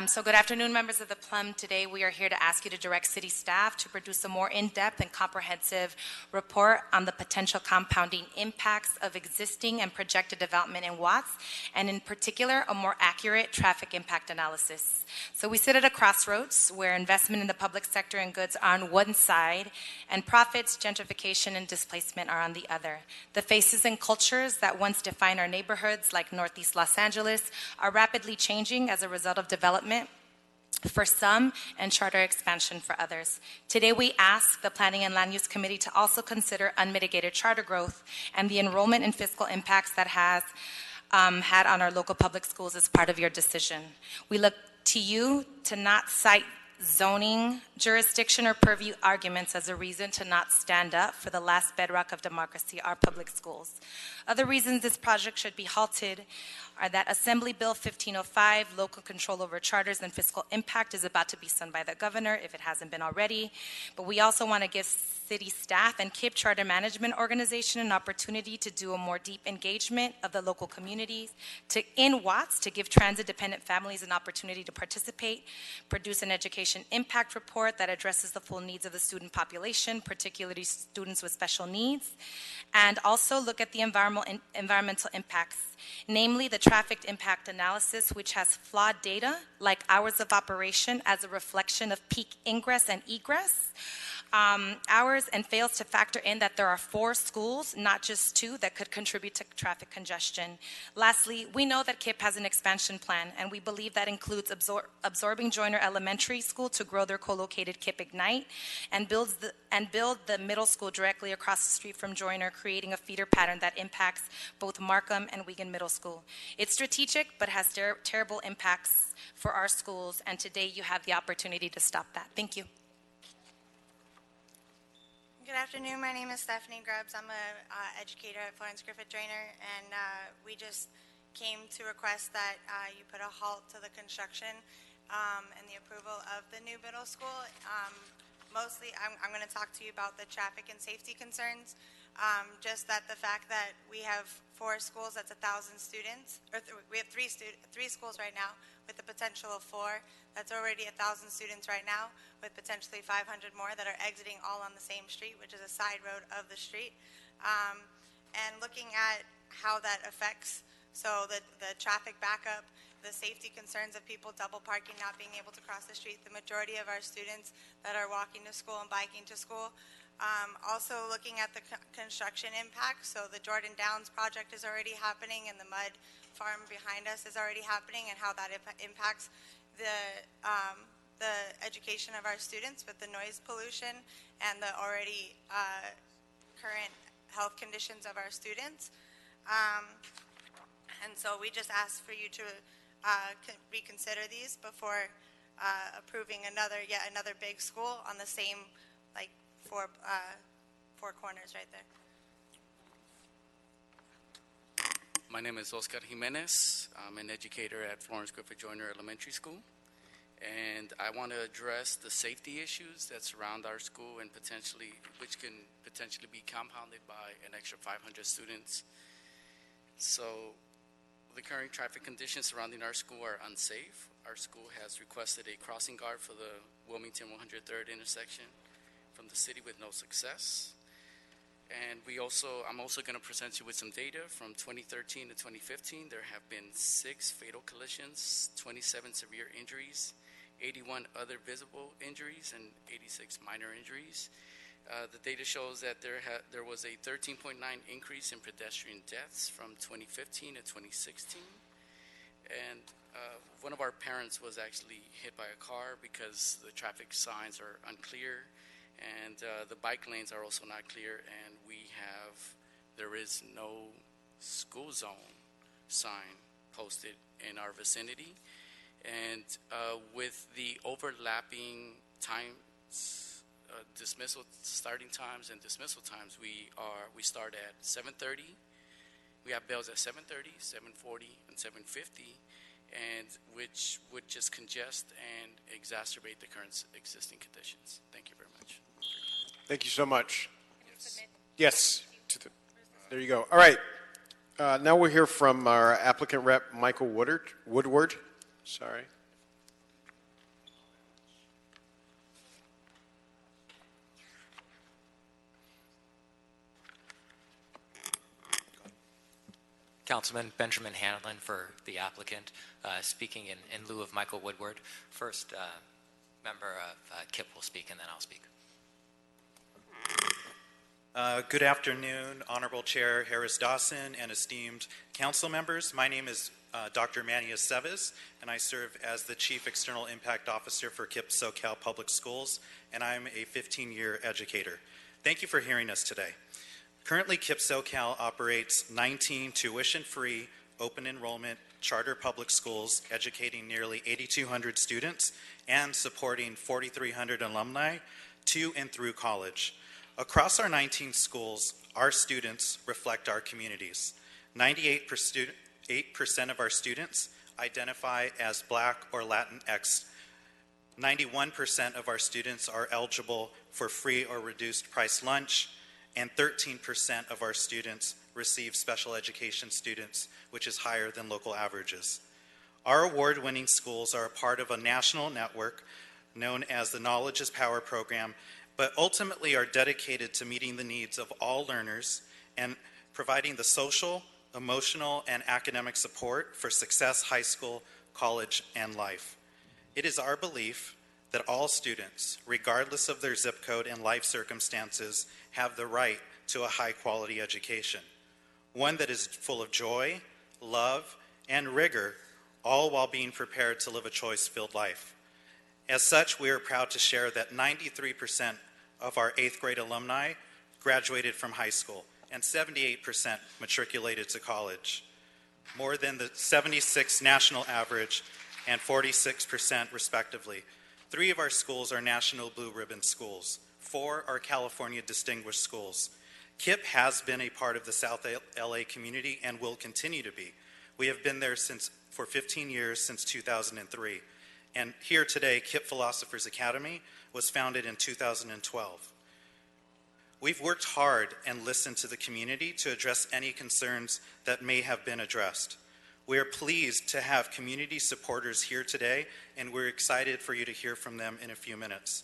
So good afternoon, members of the Plum. Today we are here to ask you to direct city staff to produce a more in-depth and comprehensive report on the potential compounding impacts of existing and projected development in Watts, and in particular, a more accurate traffic impact analysis. So we sit at a crossroads where investment in the public sector and goods are on one side, and profits, gentrification, and displacement are on the other. The faces and cultures that once defined our neighborhoods, like Northeast Los Angeles, are rapidly changing as a result of development for some and charter expansion for others. Today we ask the Planning and Land Use Committee to also consider unmitigated charter growth and the enrollment and fiscal impacts that has had on our local public schools as part of your decision. We look to you to not cite zoning, jurisdiction, or purview arguments as a reason to not stand up for the last bedrock of democracy, our public schools. Other reasons this project should be halted are that Assembly Bill 1505, local control over charters and fiscal impact, is about to be signed by the governor, if it hasn't been already. But we also want to give city staff and KIPP Charter Management Organization an opportunity to do a more deep engagement of the local communities in Watts, to give transit-dependent families an opportunity to participate, produce an education impact report that addresses the full needs of the student population, particularly students with special needs, and also look at the environmental impacts, namely the traffic impact analysis, which has flawed data like hours of operation as a reflection of peak ingress and egress hours, and fails to factor in that there are 4 schools, not just 2, that could contribute to traffic congestion. Lastly, we know that KIPP has an expansion plan, and we believe that includes absorbing Joyner Elementary School to grow their co-located KIPP Ignite, and build the middle school directly across the street from Joyner, creating a feeder pattern that impacts both Markham and Wiegand Middle School. It's strategic, but has terrible impacts for our schools, and today you have the opportunity to stop that. Thank you. Good afternoon. My name is Stephanie Grubbs. I'm an educator at Florence Griffith Joyner, and we just came to request that you put a halt to the construction and the approval of the new middle school. mostly, I'm going to talk to you about the traffic and safety concerns. Just that the fact that we have 4 schools, that's 1,000 students, or we have 3 schools right now with the potential of 4. That's already 1,000 students right now with potentially 500 more that are exiting all on the same street, which is a side road of the street. And looking at how that affects, so the traffic backup, the safety concerns of people double parking, not being able to cross the street, the majority of our students that are walking to school and biking to school. Also looking at the construction impact, so the Jordan Downs project is already happening and the mud farm behind us is already happening, and how that impacts the education of our students with the noise pollution and the already current health conditions of our students. And so we just ask for you to reconsider these before approving yet another big school on the same, like, four corners right there. My name is Oscar Jimenez. I'm an educator at Florence Griffith Joyner Elementary School, and I want to address the safety issues that surround our school and which can potentially be compounded by an extra 500 students. So the current traffic conditions surrounding our school are unsafe. Our school has requested a crossing guard for the Wilmington 103rd intersection from the city with no success. And I'm also going to present you with some data from 2013 to 2015. There have been 6 fatal collisions, 27 severe injuries, 81 other visible injuries, and 86 minor injuries. The data shows that there was a 13.9 increase in pedestrian deaths from 2015 to 2016. And one of our parents was actually hit by a car because the traffic signs are unclear, and the bike lanes are also not clear, and there is no school zone sign posted in our vicinity. And with the overlapping times, starting times and dismissal times, we start at 7:30. We have bells at 7:30, 7:40, and 7:50, and which would just congest and exacerbate the current existing conditions. Thank you very much. Thank you so much. Yes. There you go. All right. Now we'll hear from our applicant rep, Michael Woodward. Sorry. Councilman Benjamin Hanlon for the applicant, speaking in lieu of Michael Woodward. First, member of KIP will speak, and then I'll speak. Good afternoon, Honorable Chair Harris Dawson and esteemed council members. My name is Dr. Manny Aceves, and I serve as the Chief External Impact Officer for KIP SoCal Public Schools, and I'm a 15-year educator. Thank you for hearing us today. Currently, KIP SoCal operates 19 tuition-free, open enrollment, charter public schools, educating nearly 8,200 students and supporting 4,300 alumni to and through college. Across our 19 schools, our students reflect our communities. 98% of our students identify as Black or Latinx. 91% of our students are eligible for free or reduced price lunch, and 13% of our students receive special education students, which is higher than local averages. Our award-winning schools are a part of a national network known as the Knowledge is Power program, but ultimately are dedicated to meeting the needs of all learners and providing the social, emotional, and academic support for success, high school, college, and life. It is our belief that all students, regardless of their zip code and life circumstances, have the right to a high-quality education, one that is full of joy, love, and rigor, all while being prepared to live a choice-filled life. As such, we are proud to share that 93% of our 8th grade alumni graduated from high school and 78% matriculated to college, more than the 76 national average and 46% respectively. 3 of our schools are National Blue Ribbon schools. 4 are California Distinguished Schools. KIP has been a part of the South LA community and will continue to be. We have been there for 15 years, since 2003. And here today, KIP Philosophers Academy was founded in 2012. We've worked hard and listened to the community to address any concerns that may have been addressed. We are pleased to have community supporters here today, and we're excited for you to hear from them in a few minutes.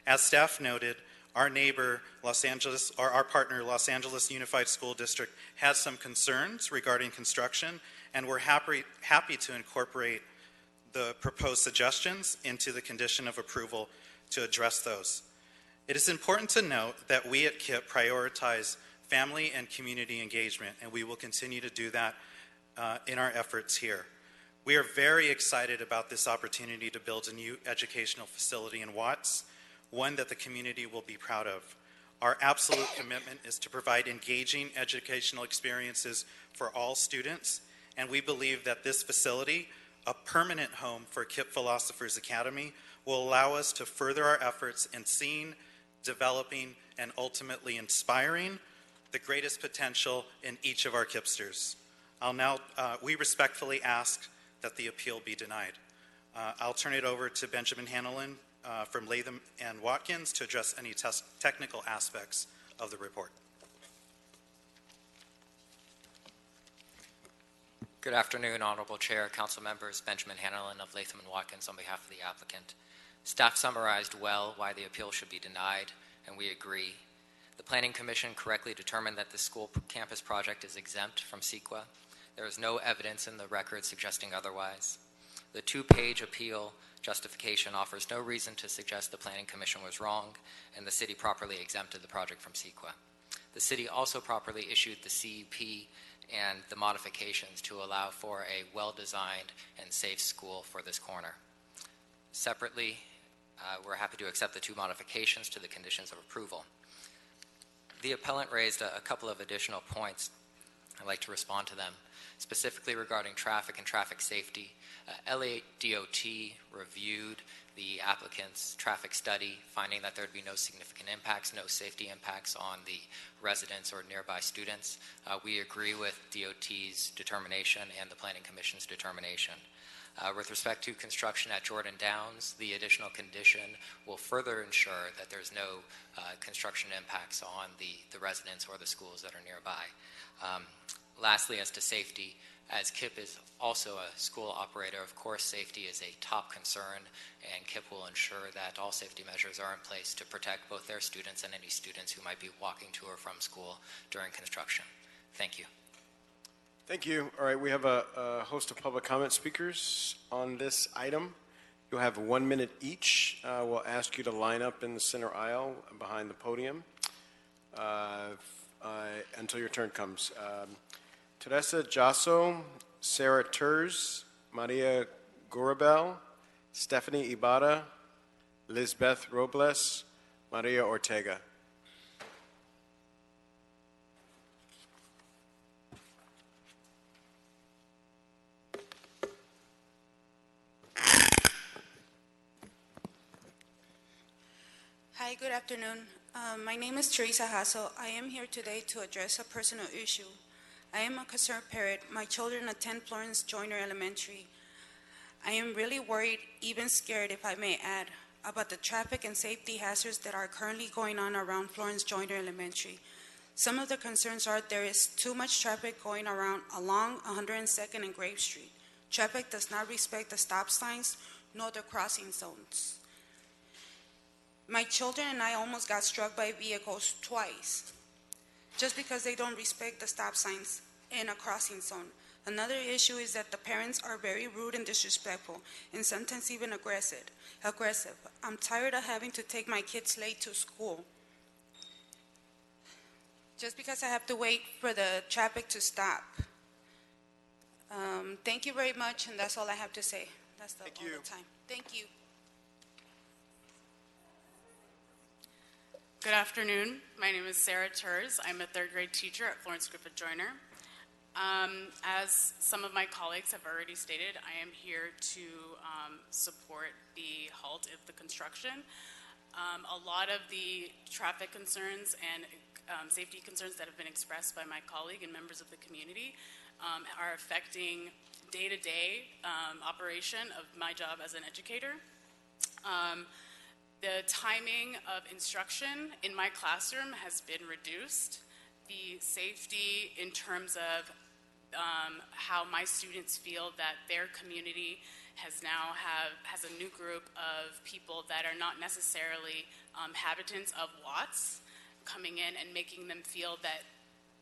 As staff noted, our neighbor, our partner, Los Angeles Unified School District, has some concerns regarding construction, and we're happy to incorporate the proposed suggestions into the condition of approval to address those. It is important to note that we at KIPP prioritize family and community engagement, and we will continue to do that in our efforts here. We are very excited about this opportunity to build a new educational facility in Watts, one that the community will be proud of. Our absolute commitment is to provide engaging educational experiences for all students, and we believe that this facility, a permanent home for KIPP Philosophers Academy, will allow us to further our efforts in seeing, developing, and ultimately inspiring the greatest potential in each of our KIPPsters. We respectfully ask that the appeal be denied. I'll turn it over to Benjamin Hanlon from Latham and Watkins to address any technical aspects of the report. Good afternoon, Honorable Chair, Council members. Benjamin Hanlon of Latham and Watkins on behalf of the applicant. Staff summarized well why the appeal should be denied, and we agree. The Planning Commission correctly determined that the school campus project is exempt from CEQA. There is no evidence in the record suggesting otherwise. The two-page appeal justification offers no reason to suggest the Planning Commission was wrong, and the city properly exempted the project from CEQA. The city also properly issued the CUP and the modifications to allow for a well-designed and safe school for this corner. Separately, we're happy to accept the two modifications to the conditions of approval. The appellant raised a couple of additional points. I'd like to respond to them, specifically regarding traffic and traffic safety. LA DOT reviewed the applicant's traffic study, finding that there would be no significant impacts, no safety impacts on the residents or nearby students. We agree with DOT's determination and the Planning Commission's determination. With respect to construction at Jordan Downs, the additional condition will further ensure that there's no construction impacts on the residents or the schools that are nearby. Lastly, as to safety, as KIPP is also a school operator, of course safety is a top concern, and KIPP will ensure that all safety measures are in place to protect both their students and any students who might be walking to or from school during construction. Thank you. Thank you. All right, we have a host of public comment speakers on this item. You'll have 1 minute each. We'll ask you to line up in the center aisle behind the podium until your turn comes. Teresa Jasso, Sarah Terz, Maria Gorabel, Stephanie Ibarra, Lizbeth Robles, Maria Ortega. Hi, good afternoon. My name is Teresa Hassel. I am here today to address a personal issue. I am a concerned parent. My children attend Florence Joyner Elementary. I am really worried, even scared if I may add, about the traffic and safety hazards that are currently going on around Florence Joyner Elementary. Some of the concerns are there is too much traffic going around along 102nd and Grave Street. Traffic does not respect the stop signs nor the crossing zones. My children and I almost got struck by vehicles twice, just because they don't respect the stop signs in a crossing zone. Another issue is that the parents are very rude and disrespectful, and sometimes even aggressive. I'm tired of having to take my kids late to school, just because I have to wait for the traffic to stop. Thank you very much, and that's all I have to say. That's all the time. Thank you. Good afternoon. My name is Sarah Terz. I'm a third grade teacher at Florence Griffith Joyner. As some of my colleagues have already stated, I am here to support the halt of the construction. A lot of the traffic concerns and safety concerns that have been expressed by my colleague and members of the community are affecting day-to-day operation of my job as an educator. The timing of instruction in my classroom has been reduced. The safety in terms of how my students feel that their community has a new group of people that are not necessarily habitants of Watts coming in and making them feel that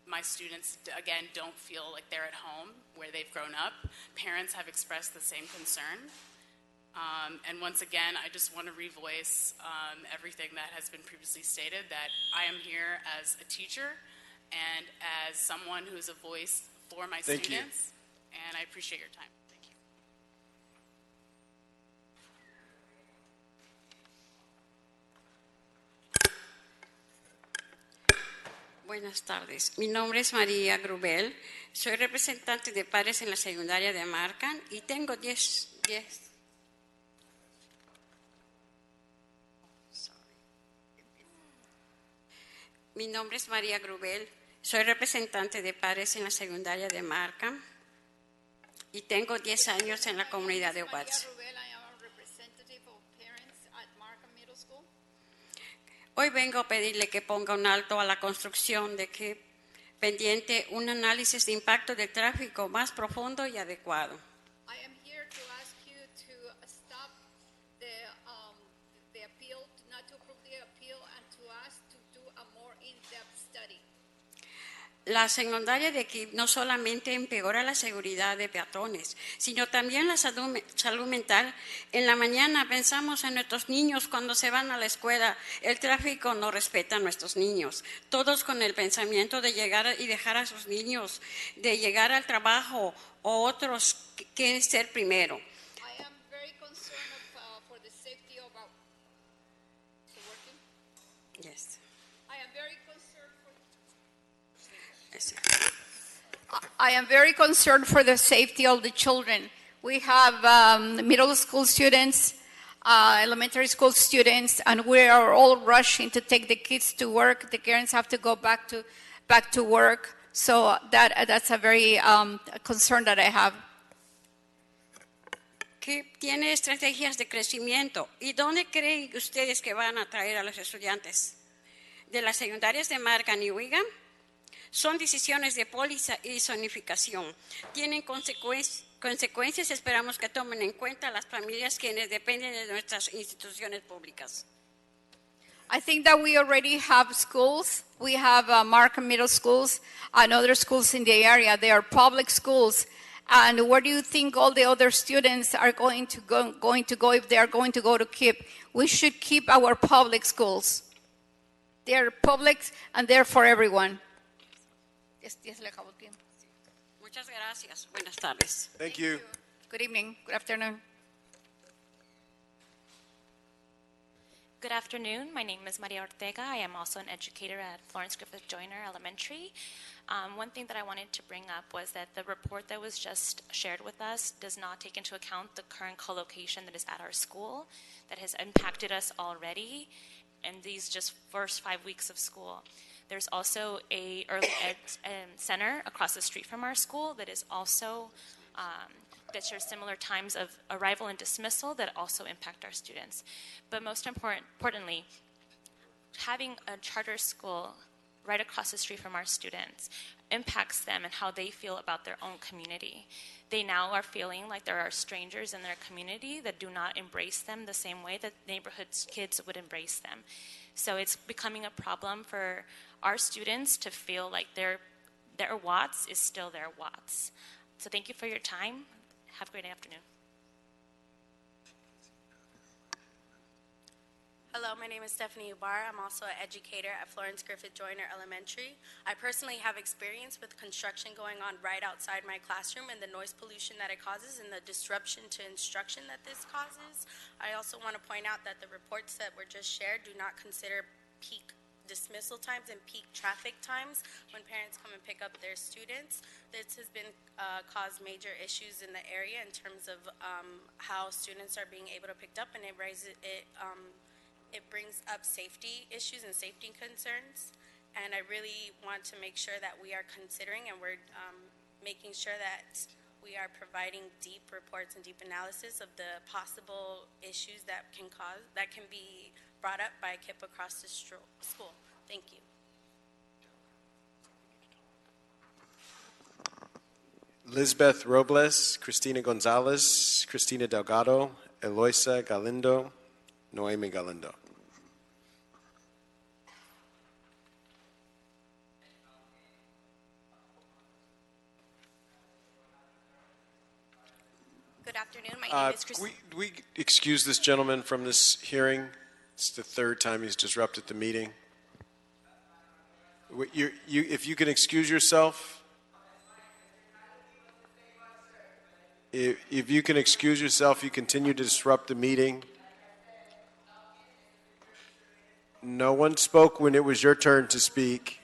my students, again, don't feel like they're at home where they've grown up. Parents have expressed the same concern. And once again, I just want to revoice everything that has been previously stated, that I am here as a teacher and as someone who's a voice for my students. And I appreciate your time. Thank you. Buenas tardes. Mi nombre es María Grubel. Soy representante de padres en la secundaria de Marcan y tengo 10. Mi nombre es María Grubel. Soy representante de padres en la secundaria de Markham y tengo 10 años en la comunidad de Watts. Hoy vengo a pedirle que ponga un alto a la construcción de que pendiente un análisis de impacto del tráfico más profundo y adecuado. I am here to ask you to stop the appeal, not to approve the appeal, and to ask to do a more in-depth study. La secundaria de aquí no solamente empeora la seguridad de peatones, sino también la salud mental. En la mañana pensamos en nuestros niños cuando se van a la escuela. El tráfico no respeta a nuestros niños. Todos con el pensamiento de llegar y dejar a sus niños, de llegar al trabajo o otros que quieren ser primero. I am very concerned for the safety of our... Is it working? Yes. I am very concerned for... Yes. I am very concerned for the safety of the children. We have middle school students, elementary school students, and we are all rushing to take the kids to work. The parents have to go back to work. So that's a very concern that I have. Que tiene estrategias de crecimiento. ¿Y dónde creen ustedes que van a traer a los estudiantes? ¿De las secundarias de Markham y Wigan? Son decisiones de póliza y zonificación. Tienen consecuencias. Esperamos que tomen en cuenta las familias quienes dependen de nuestras instituciones públicas. I think that we already have schools. We have Markham Middle Schools and other schools in the area. They are public schools. And where do you think all the other students are going to go if they are going to go to KIPP? We should keep our public schools. They are public and they're for everyone. Muchas gracias. Buenas tardes. Thank you. Good evening. Good afternoon. Good afternoon. My name is Maria Ortega. I am also an educator at Florence Griffith Joyner Elementary. One thing that I wanted to bring up was that the report that was just shared with us does not take into account the current co-location that is at our school that has impacted us already in these just first 5 weeks of school. There's also a early ed center across the street from our school that is also that shares similar times of arrival and dismissal that also impact our students. But most importantly, having a charter school right across the street from our students impacts them and how they feel about their own community. They now are feeling like there are strangers in their community that do not embrace them the same way that neighborhood kids would embrace them. So it's becoming a problem for our students to feel like their Watts is still their Watts. So thank you for your time. Have a great afternoon. Hello, my name is Stephanie Barr. I'm also an educator at Florence Griffith Joyner Elementary. I personally have experience with construction going on right outside my classroom and the noise pollution that it causes and the disruption to instruction that this causes. I also want to point out that the reports that were just shared do not consider peak dismissal times and peak traffic times when parents come and pick up their students. This has been caused major issues in the area in terms of how students are being able to pick up, and it brings up safety issues and safety concerns. And I really want to make sure that we are considering and we're making sure that we are providing deep reports and deep analysis of the possible issues that can be brought up by KIP across the school. Thank you. Lisbeth Robles, Christina Gonzalez, Cristina Delgado, Eloisa Galindo, Noemi Galindo. Good afternoon. My name is Can we excuse this gentleman from this hearing? It's the third time he's disrupted the meeting. If you can excuse yourself. If you can excuse yourself, you continue to disrupt the meeting. No one spoke when it was your turn to speak,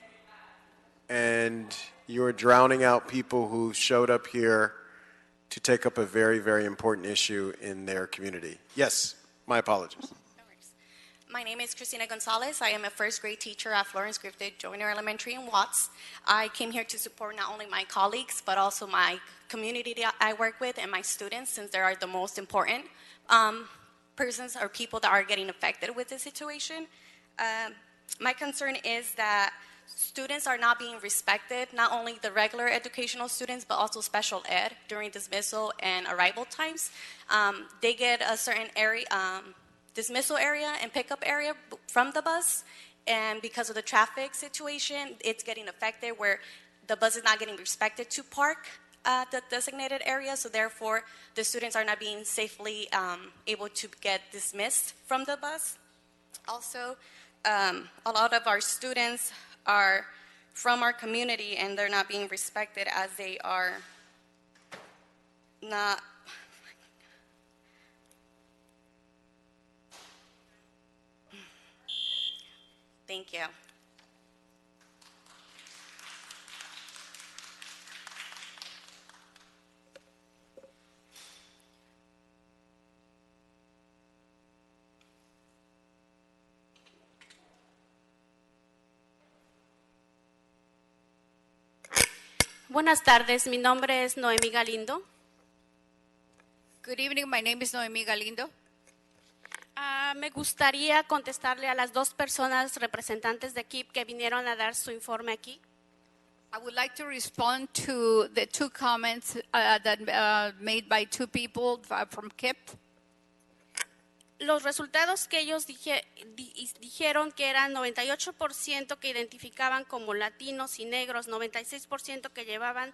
and you're drowning out people who showed up here to take up a very, very important issue in their community. Yes, my apologies. My name is Christina Gonzalez. I am a first grade teacher at Florence Griffith Joyner Elementary in Watts. I came here to support not only my colleagues, but also my community that I work with and my students, since they are the most important persons or people that are getting affected with this situation. My concern is that students are not being respected, not only the regular educational students, but also special ed during dismissal and arrival times. They get a certain area, dismissal area and pickup area from the bus, and because of the traffic situation, it's getting affected where the bus is not getting respected to park at the designated area, so therefore the students are not being safely able to get dismissed from the bus. Also, a lot of our students are from our community and they're not being respected as they are not. Thank you. Buenas tardes, mi nombre es Noemi Galindo. Good evening, my name is Noemi Galindo. Me gustaría contestarle a las dos personas representantes de KIP que vinieron a dar su informe aquí. I would like to respond to the two comments that made by two people from KIP. Los resultados que ellos dijeron que eran 98% que identificaban como latinos y negros, 96% que llevaban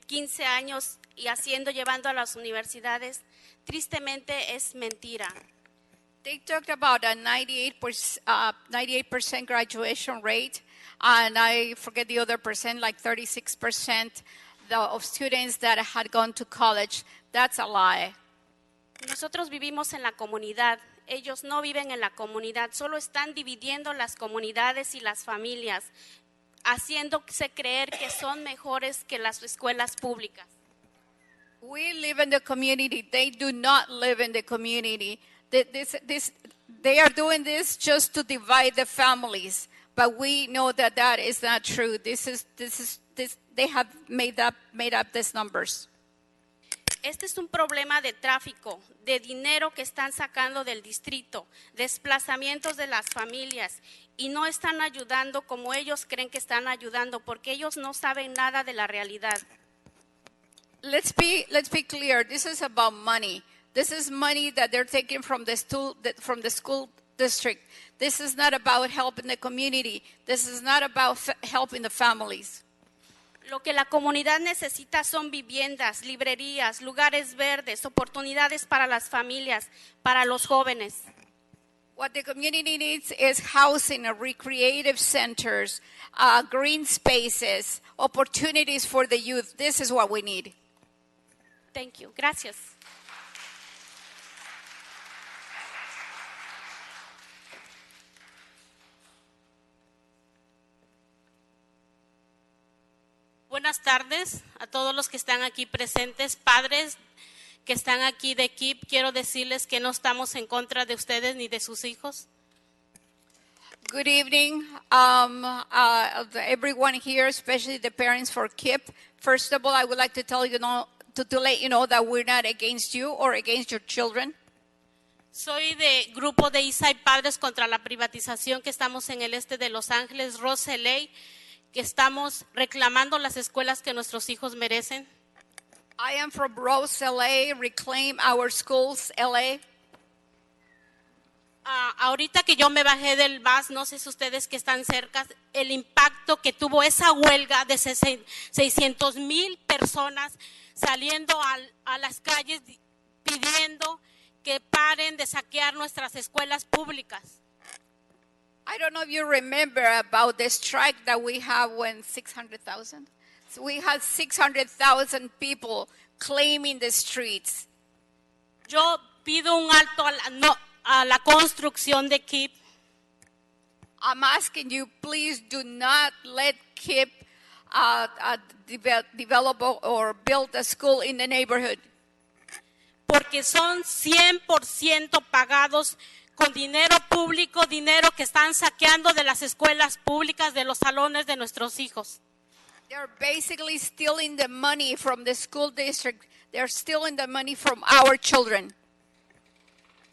15 años y llevando a las universidades, tristemente es mentira. They talked about a 98% graduation rate, and I forget the other percent, like 36% of students that had gone to college. That's a lie. Nosotros vivimos en la comunidad, ellos no viven en la comunidad, solo están dividiendo las comunidades y las familias, haciéndose creer que son mejores que las escuelas públicas. We live in the community. They do not live in the community. They are doing this just to divide the families, but we know that that is not true. They have made up these numbers. Este es un problema de tráfico, de dinero que están sacando del distrito, desplazamientos de las familias, y no están ayudando como ellos creen que están ayudando, porque ellos no saben nada de la realidad. Let's be clear. This is about money. This is money that they're taking from the school district. This is not about helping the community. This is not about helping the families. Lo que la comunidad necesita son viviendas, librerías, lugares verdes, oportunidades para las familias, para los jóvenes. What the community needs is housing, recreative centers, green spaces, opportunities for the youth. This is what we need. Thank you. Gracias. Buenas tardes a todos los que están aquí presentes, padres que están aquí de KIP. Quiero decirles que no estamos en contra de ustedes ni de sus hijos. Good evening, everyone here, especially the parents for KIP. First of all, I would like to tell you to let you know that we're not against you or against your children. Soy de grupo de Eastside Padres contra la privatización que estamos en el este de Los Ángeles, Rose LA, que estamos reclamando las escuelas que nuestros hijos merecen. I am from Rose, LA, Reclaim Our Schools, LA. Ahorita que yo me bajé del bus, no sé si ustedes que están cerca, el impacto que tuvo esa huelga de 600,000 personas saliendo a las calles pidiendo que paren de saquear nuestras escuelas públicas. I don't know if you remember about the strike that we had when 600,000. So we had 600,000 people claiming the streets. Yo pido un alto a la construcción de KIPP. I'm asking you, please do not let KIPP develop or build a school in the neighborhood. Porque son 100% pagados con dinero público, dinero que están saqueando de las escuelas públicas, de los salones de nuestros hijos. They're basically stealing the money from the school district. They're stealing the money from our children.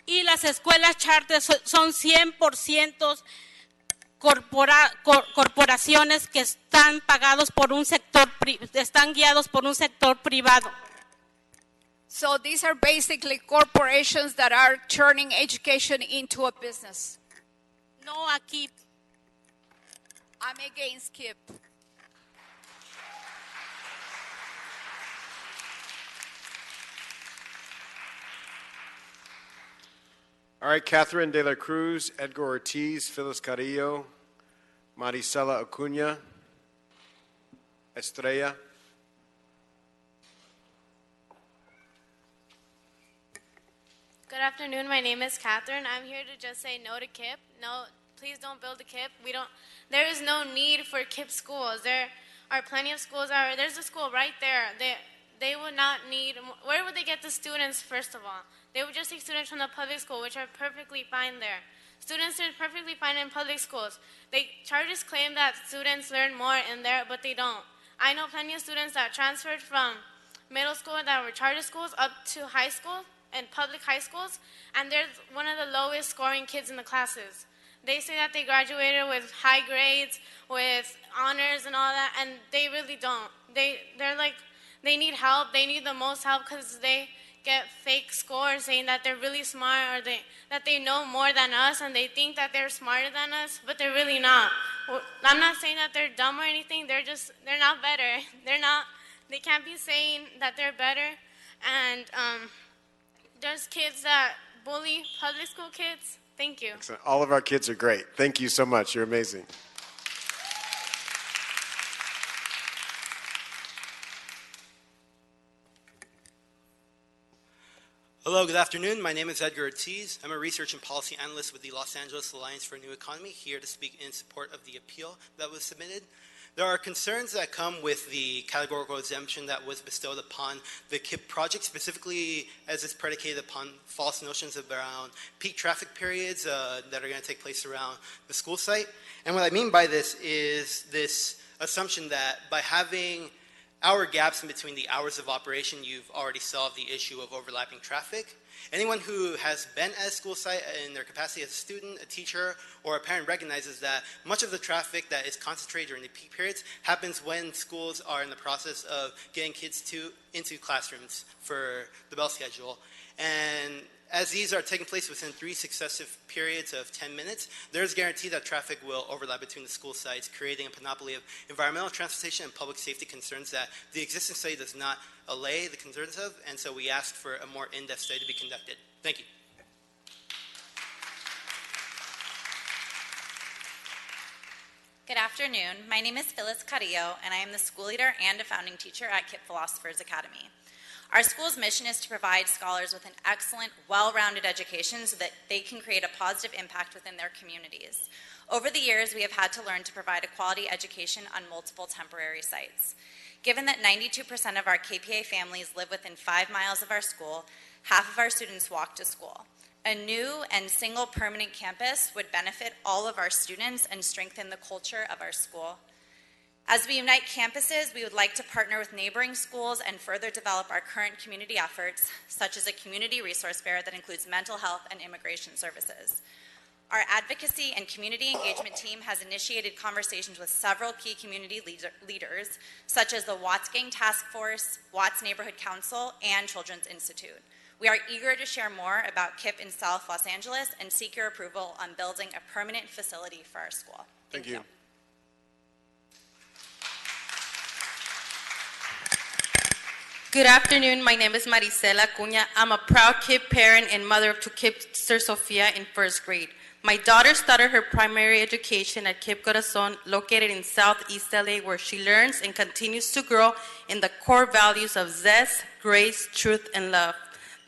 Y las escuelas charter son 100% corporaciones que están pagados por un sector, están guiados por un sector privado. So these are basically corporations that are turning education into a business. No a KIPP. I'm against KIPP. All right, Catherine De La Cruz, Edgar Ortiz, Phyllis Carrillo, Maricela Acuña, Estrella. Good afternoon. My name is Catherine. I'm here to just say no to KIPP. No, please don't build a KIPP. There is no need for KIPP schools. There are plenty of schools. There's a school right there. They would not need. Where would they get the students? First of all, they would just take students from the public school, which are perfectly fine there. Students are perfectly fine in public schools. Charters claim that students learn more in there, but they don't. I know plenty of students that transferred from middle school that were charter schools up to high school and public high schools, and they're one of the lowest scoring kids in the classes. They say that they graduated with high grades, with honors and all that, and they really don't. They're like, they need help. They need the most help because they get fake scores saying that they're really smart or that they know more than us, and they think that they're smarter than us, but they're really not. I'm not saying that they're dumb or anything. They're not better. They can't be saying that they're better. And there's kids that bully public school kids. Thank you. Excellent. All of our kids are great. Thank you so much. You're amazing. Hello, good afternoon. My name is Edgar Ortiz. I'm a research and policy analyst with the Los Angeles Alliance for a New Economy, here to speak in support of the appeal that was submitted. There are concerns that come with the categorical exemption that was bestowed upon the KIPP project, specifically as it's predicated upon false notions around peak traffic periods that are going to take place around the school site. And what I mean by this is this assumption that by having hour gaps in between the hours of operation, you've already solved the issue of overlapping traffic. Anyone who has been at a school site in their capacity as a student, a teacher, or a parent recognizes that much of the traffic that is concentrated during the peak periods happens when schools are in the process of getting kids into classrooms for the bell schedule. And as these are taking place within 3 successive periods of 10 minutes, there's guarantee that traffic will overlap between the school sites, creating a panoply of environmental, transportation, and public safety concerns that the existing study does not allay the concerns of, and so we asked for a more in-depth study to be conducted. Thank you. Good afternoon. My name is Phyllis Carrillo, and I am the school leader and a founding teacher at KIPP Philosophers Academy. Our school's mission is to provide scholars with an excellent, well-rounded education so that they can create a positive impact within their communities. Over the years, we have had to learn to provide a quality education on multiple temporary sites. Given that 92% of our KPA families live within 5 miles of our school, half of our students walk to school. A new and single permanent campus would benefit all of our students and strengthen the culture of our school. As we unite campuses, we would like to partner with neighboring schools and further develop our current community efforts, such as a community resource fair that includes mental health and immigration services. Our advocacy and community engagement team has initiated conversations with several key community leaders, such as the Watts Gang Task Force, Watts Neighborhood Council, and Children's Institute. We are eager to share more about KIPP in South Los Angeles and seek your approval on building a permanent facility for our school. Thank you. Good afternoon. My name is Maricela Acuña. I'm a proud KIPP parent and mother to KIPPster Sofia in first grade. My daughter started her primary education at KIPP Corazon, located in Southeast LA, where she learns and continues to grow in the core values of zest, grace, truth, and love.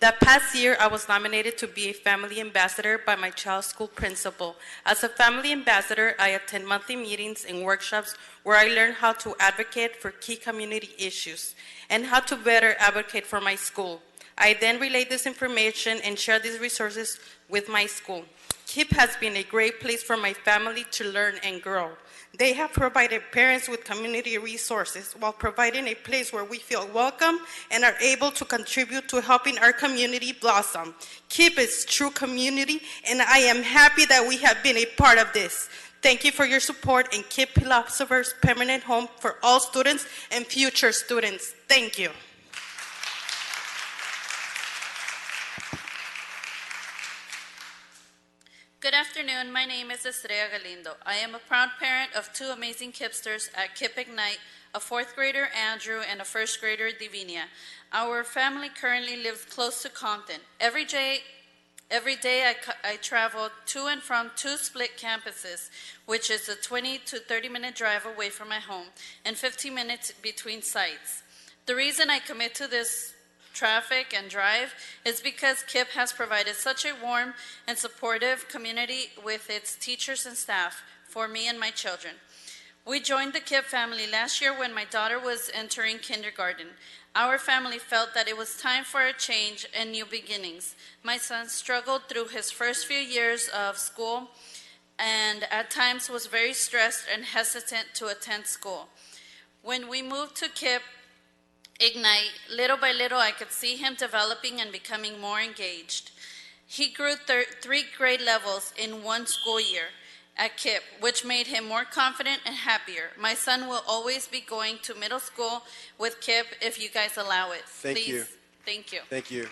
That past year, I was nominated to be a family ambassador by my child's school principal. As a family ambassador, I attend monthly meetings and workshops where I learn how to advocate for key community issues and how to better advocate for my school. I then relay this information and share these resources with my school. KIPP has been a great place for my family to learn and grow. They have provided parents with community resources while providing a place where we feel welcome and are able to contribute to helping our community blossom. KIPP is true community, and I am happy that we have been a part of this. Thank you for your support in KIPP Philosopher's Permanent Home for all students and future students. Thank you. Good afternoon. My name is Estrella Galindo. I am a proud parent of two amazing KIPPsters at KIPP Ignite, a fourth grader, Andrew, and a first grader, Divinia. Our family currently lives close to Compton. Every day I travel to and from two split campuses, which is a 20 to 30-minute drive away from my home and 15 minutes between sites. The reason I commit to this traffic and drive is because KIPP has provided such a warm and supportive community with its teachers and staff for me and my children. We joined the KIPP family last year when my daughter was entering kindergarten. Our family felt that it was time for a change and new beginnings. My son struggled through his first few years of school and at times was very stressed and hesitant to attend school. When we moved to KIPP Ignite, little by little, I could see him developing and becoming more engaged. He grew 3 grade levels in one school year at KIPP, which made him more confident and happier. My son will always be going to middle school with KIPP if you guys allow it. Thank you. Thank you. Thank you.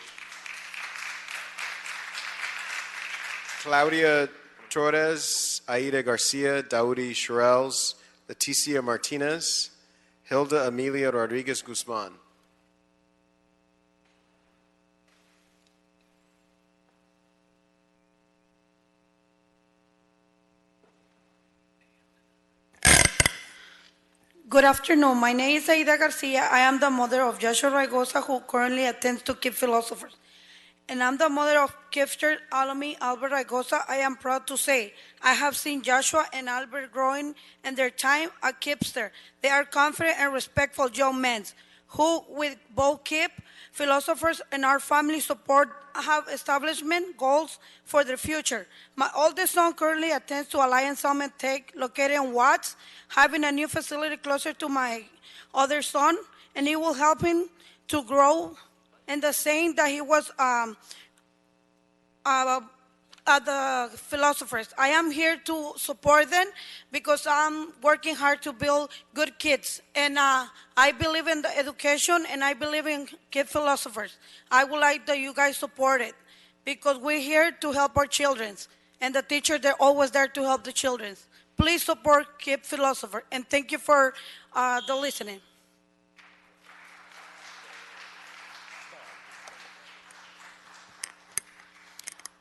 Claudia Torres, Aida Garcia, Daudi Shirelles, Leticia Martinez, Hilda Amelia Rodriguez Guzman. Good afternoon. My name is Aida Garcia. I am the mother of Joshua Raigosa, who currently attends to KIPP Philosophers. And I'm the mother of KIPPster alumni Albert Raigosa. I am proud to say I have seen Joshua and Albert growing in their time at KIPPster. They are confident and respectful young men who, with both KIPP Philosophers and our family support, have establishment goals for their future. My oldest son currently attends to Alliance Summit Tech, located in Watts, having a new facility closer to my other son, and it will help him to grow. And the saying that he was at the Philosophers. I am here to support them because I'm working hard to build good kids. And I believe in the education, and I believe in KIPP Philosophers. I would like that you guys support it because we're here to help our children. And the teachers, they're always there to help the children. Please support KIPP Philosopher. And thank you for the listening.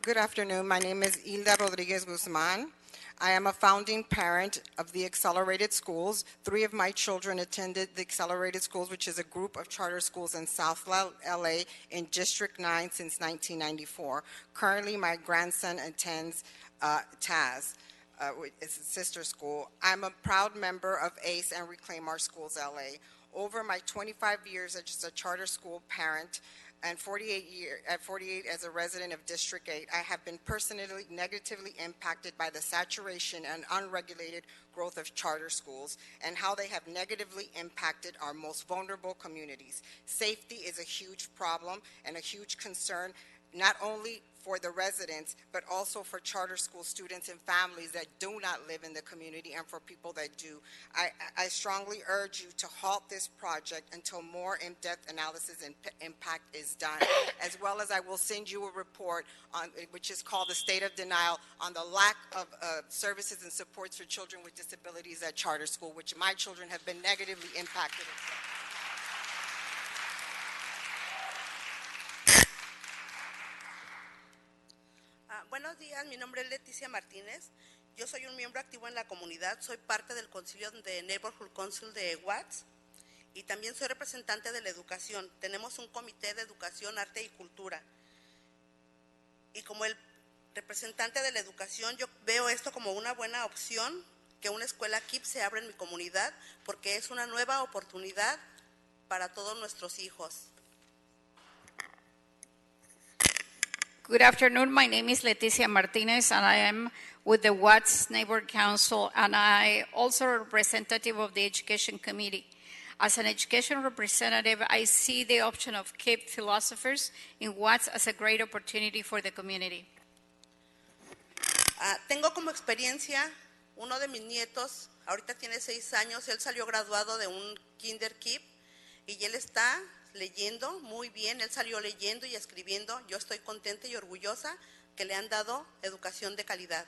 Good afternoon. My name is Hilda Rodriguez Guzman. I am a founding parent of the Accelerated Schools. 3 of my children attended the Accelerated Schools, which is a group of charter schools in South LA in District 9 since 1994. Currently, my grandson attends TAS. It's a sister school. I'm a proud member of ACE and Reclaim Our Schools LA. Over my 25 years as a charter school parent and 48 as a resident of District 8, I have been personally negatively impacted by the saturation and unregulated growth of charter schools and how they have negatively impacted our most vulnerable communities. Safety is a huge problem and a huge concern, not only for the residents, but also for charter school students and families that do not live in the community and for people that do. I strongly urge you to halt this project until more in-depth analysis and impact is done, as well as I will send you a report on, which is called the State of Denial, on the lack of services and supports for children with disabilities at charter school, which my children have been negatively impacted. Buenos días, mi nombre es Leticia Martínez. Yo soy un miembro activo en la comunidad, soy parte del concilio de Neighborhood Council de Watts y también soy representante de la educación. Tenemos un comité de educación, arte y cultura. Y como el representante de la educación, yo veo esto como una buena opción, que una escuela KIPP se abra en mi comunidad, porque es una nueva oportunidad para todos nuestros hijos. Good afternoon. My name is Leticia Martinez, and I am with the Watts Neighborhood Council, and I also a representative of the Education Committee. As an education representative, I see the option of KIPP philosophers in Watts as a great opportunity for the community. Tengo como experiencia uno de mis nietos, ahorita tiene 6 años, él salió graduado de un kinder KIPP y él está leyendo muy bien, él salió leyendo y escribiendo. Yo estoy contenta y orgullosa que le han dado educación de calidad.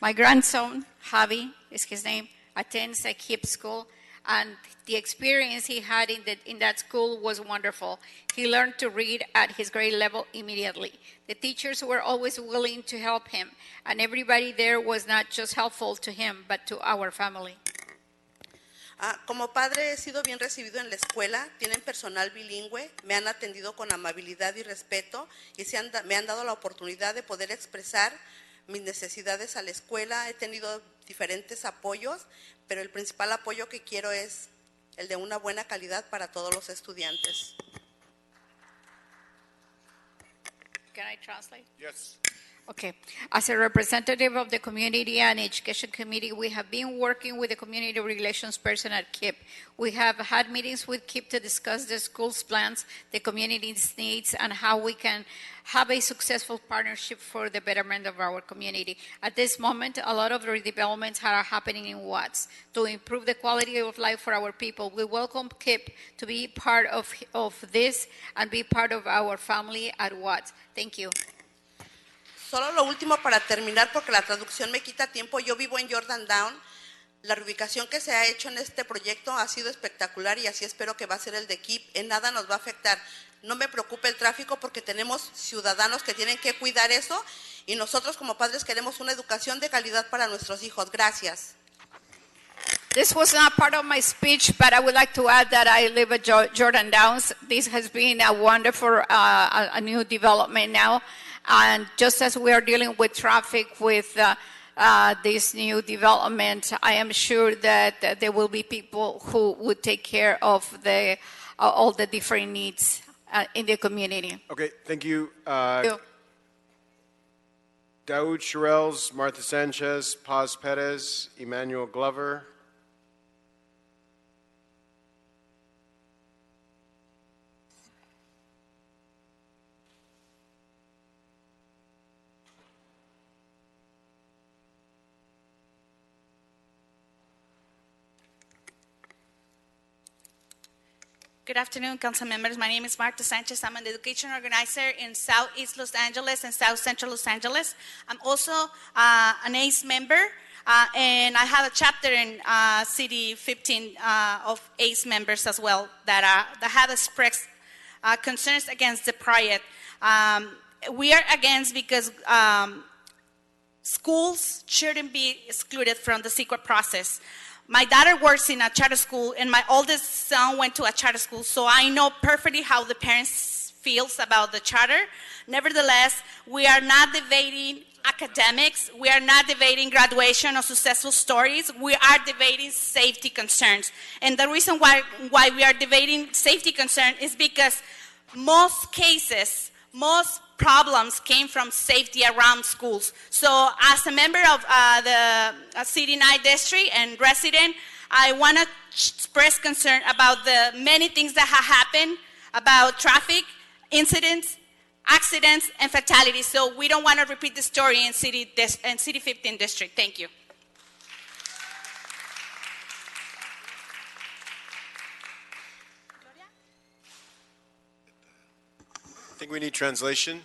My grandson, Javi is his name, attends a KIPP school, and the experience he had in that school was wonderful. He learned to read at his grade level immediately. The teachers were always willing to help him, and everybody there was not just helpful to him, but to our family. Como padre he sido bien recibido en la escuela, tienen personal bilingüe, me han atendido con amabilidad y respeto y me han dado la oportunidad de poder expresar mis necesidades a la escuela. He tenido diferentes apoyos, pero el principal apoyo que quiero es el de una buena calidad para todos los estudiantes. Can I translate? Yes. Okay. As a representative of the Community and Education Committee, we have been working with the community relations person at KIPP. We have had meetings with KIPP to discuss the school's plans, the community's needs, and how we can have a successful partnership for the betterment of our community. At this moment, a lot of redevelopments are happening in Watts to improve the quality of life for our people. We welcome KIPP to be part of this and be part of our family at Watts. Thank you. Solo lo último para terminar, porque la traducción me quita tiempo. Yo vivo en Jordantown. La reubicación que se ha hecho en este proyecto ha sido espectacular y así espero que va a ser el de KIPP. En nada nos va a afectar. No me preocupa el tráfico porque tenemos ciudadanos que tienen que cuidar eso y nosotros como padres queremos una educación de calidad para nuestros hijos. Gracias. This was not part of my speech, but I would like to add that I live at Jordan Downs. This has been a wonderful a new development now. And just as we are dealing with traffic with this new development, I am sure that there will be people who would take care of all the different needs in the community. Okay, thank you. Daoud Shirelles, Martha Sanchez, Paz Perez, Emmanuel Glover. Good afternoon, council members. My name is Marta Sanchez. I'm an education organizer in Southeast Los Angeles and South Central Los Angeles. I'm also an ACE member, and I have a chapter in City 15 of ACE members as well that have expressed concerns against the project. We are against because schools shouldn't be excluded from the secret process. My daughter works in a charter school, and my oldest son went to a charter school, so I know perfectly how the parents feels about the charter. Nevertheless, we are not debating academics. We are not debating graduation or successful stories. We are debating safety concerns. And the reason why we are debating safety concerns is because most cases, most problems came from safety around schools. So as a member of the City 9 District and resident, I want to express concern about the many things that have happened about traffic, incidents, accidents, and fatalities. So we don't want to repeat the story in City 15 District. Thank you. I think we need translation.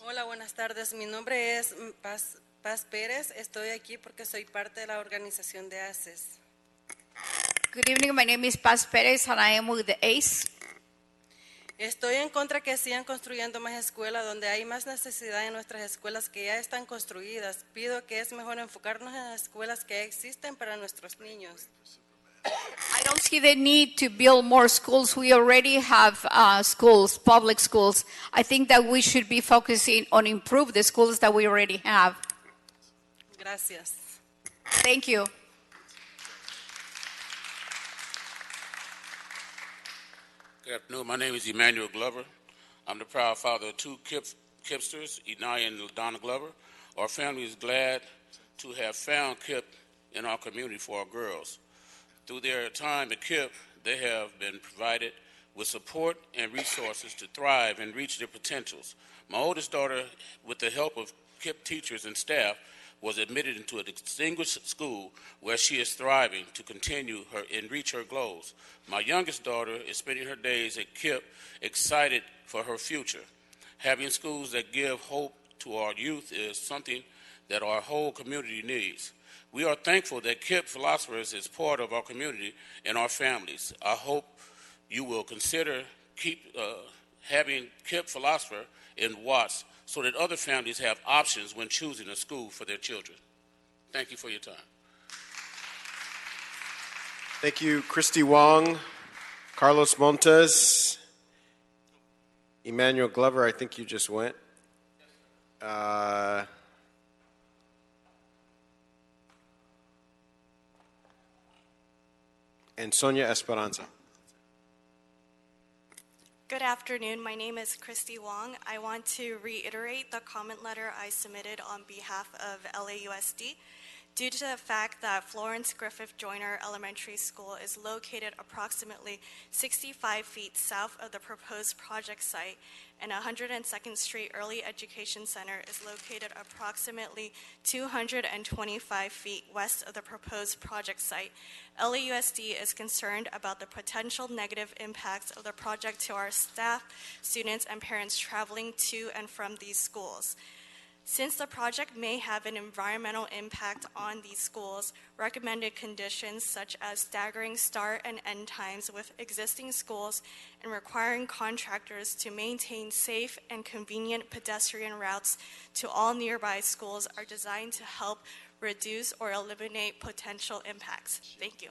Hola, buenas tardes. Mi nombre es Paz Pérez. Estoy aquí porque soy parte de la organización de ACES. Good evening, my name is Paz Perez and I am with the ACE. Estoy en contra que sigan construyendo más escuelas donde hay más necesidad en nuestras escuelas que ya están construidas. Pido que es mejor enfocarnos en las escuelas que ya existen para nuestros niños. I don't see the need to build more schools. We already have schools, public schools. I think that we should be focusing on improve the schools that we already have. Gracias. Thank you. Good afternoon. My name is Emmanuel Glover. I'm the proud father of two Kipsters, Inaya and Donna Glover. Our family is glad to have found Kip in our community for our girls. Through their time at KIP, they have been provided with support and resources to thrive and reach their potentials. My oldest daughter, with the help of KIP teachers and staff, was admitted into a distinguished school where she is thriving to continue her and reach her goals. My youngest daughter is spending her days at KIP excited for her future. Having schools that give hope to our youth is something that our whole community needs. We are thankful that KIP Philosophers is part of our community and our families. I hope you will consider having KIP Philosopher in Watts so that other families have options when choosing a school for their children. Thank you for your time. Thank you, Christy Wong, Carlos Montes, Emmanuel Glover. I think you just went. And Sonia Esperanza. Good afternoon. My name is Christy Wong. I want to reiterate the comment letter I submitted on behalf of LAUSD. Due to the fact that Florence Griffith Joyner Elementary School is located approximately 65 feet south of the proposed project site, and 102nd Street Early Education Center is located approximately 225 feet west of the proposed project site, LAUSD is concerned about the potential negative impacts of the project to our staff, students, and parents traveling to and from these schools. Since the project may have an environmental impact on these schools, recommended conditions such as staggering start and end times with existing schools and requiring contractors to maintain safe and convenient pedestrian routes to all nearby schools are designed to help reduce or eliminate potential impacts. Thank you.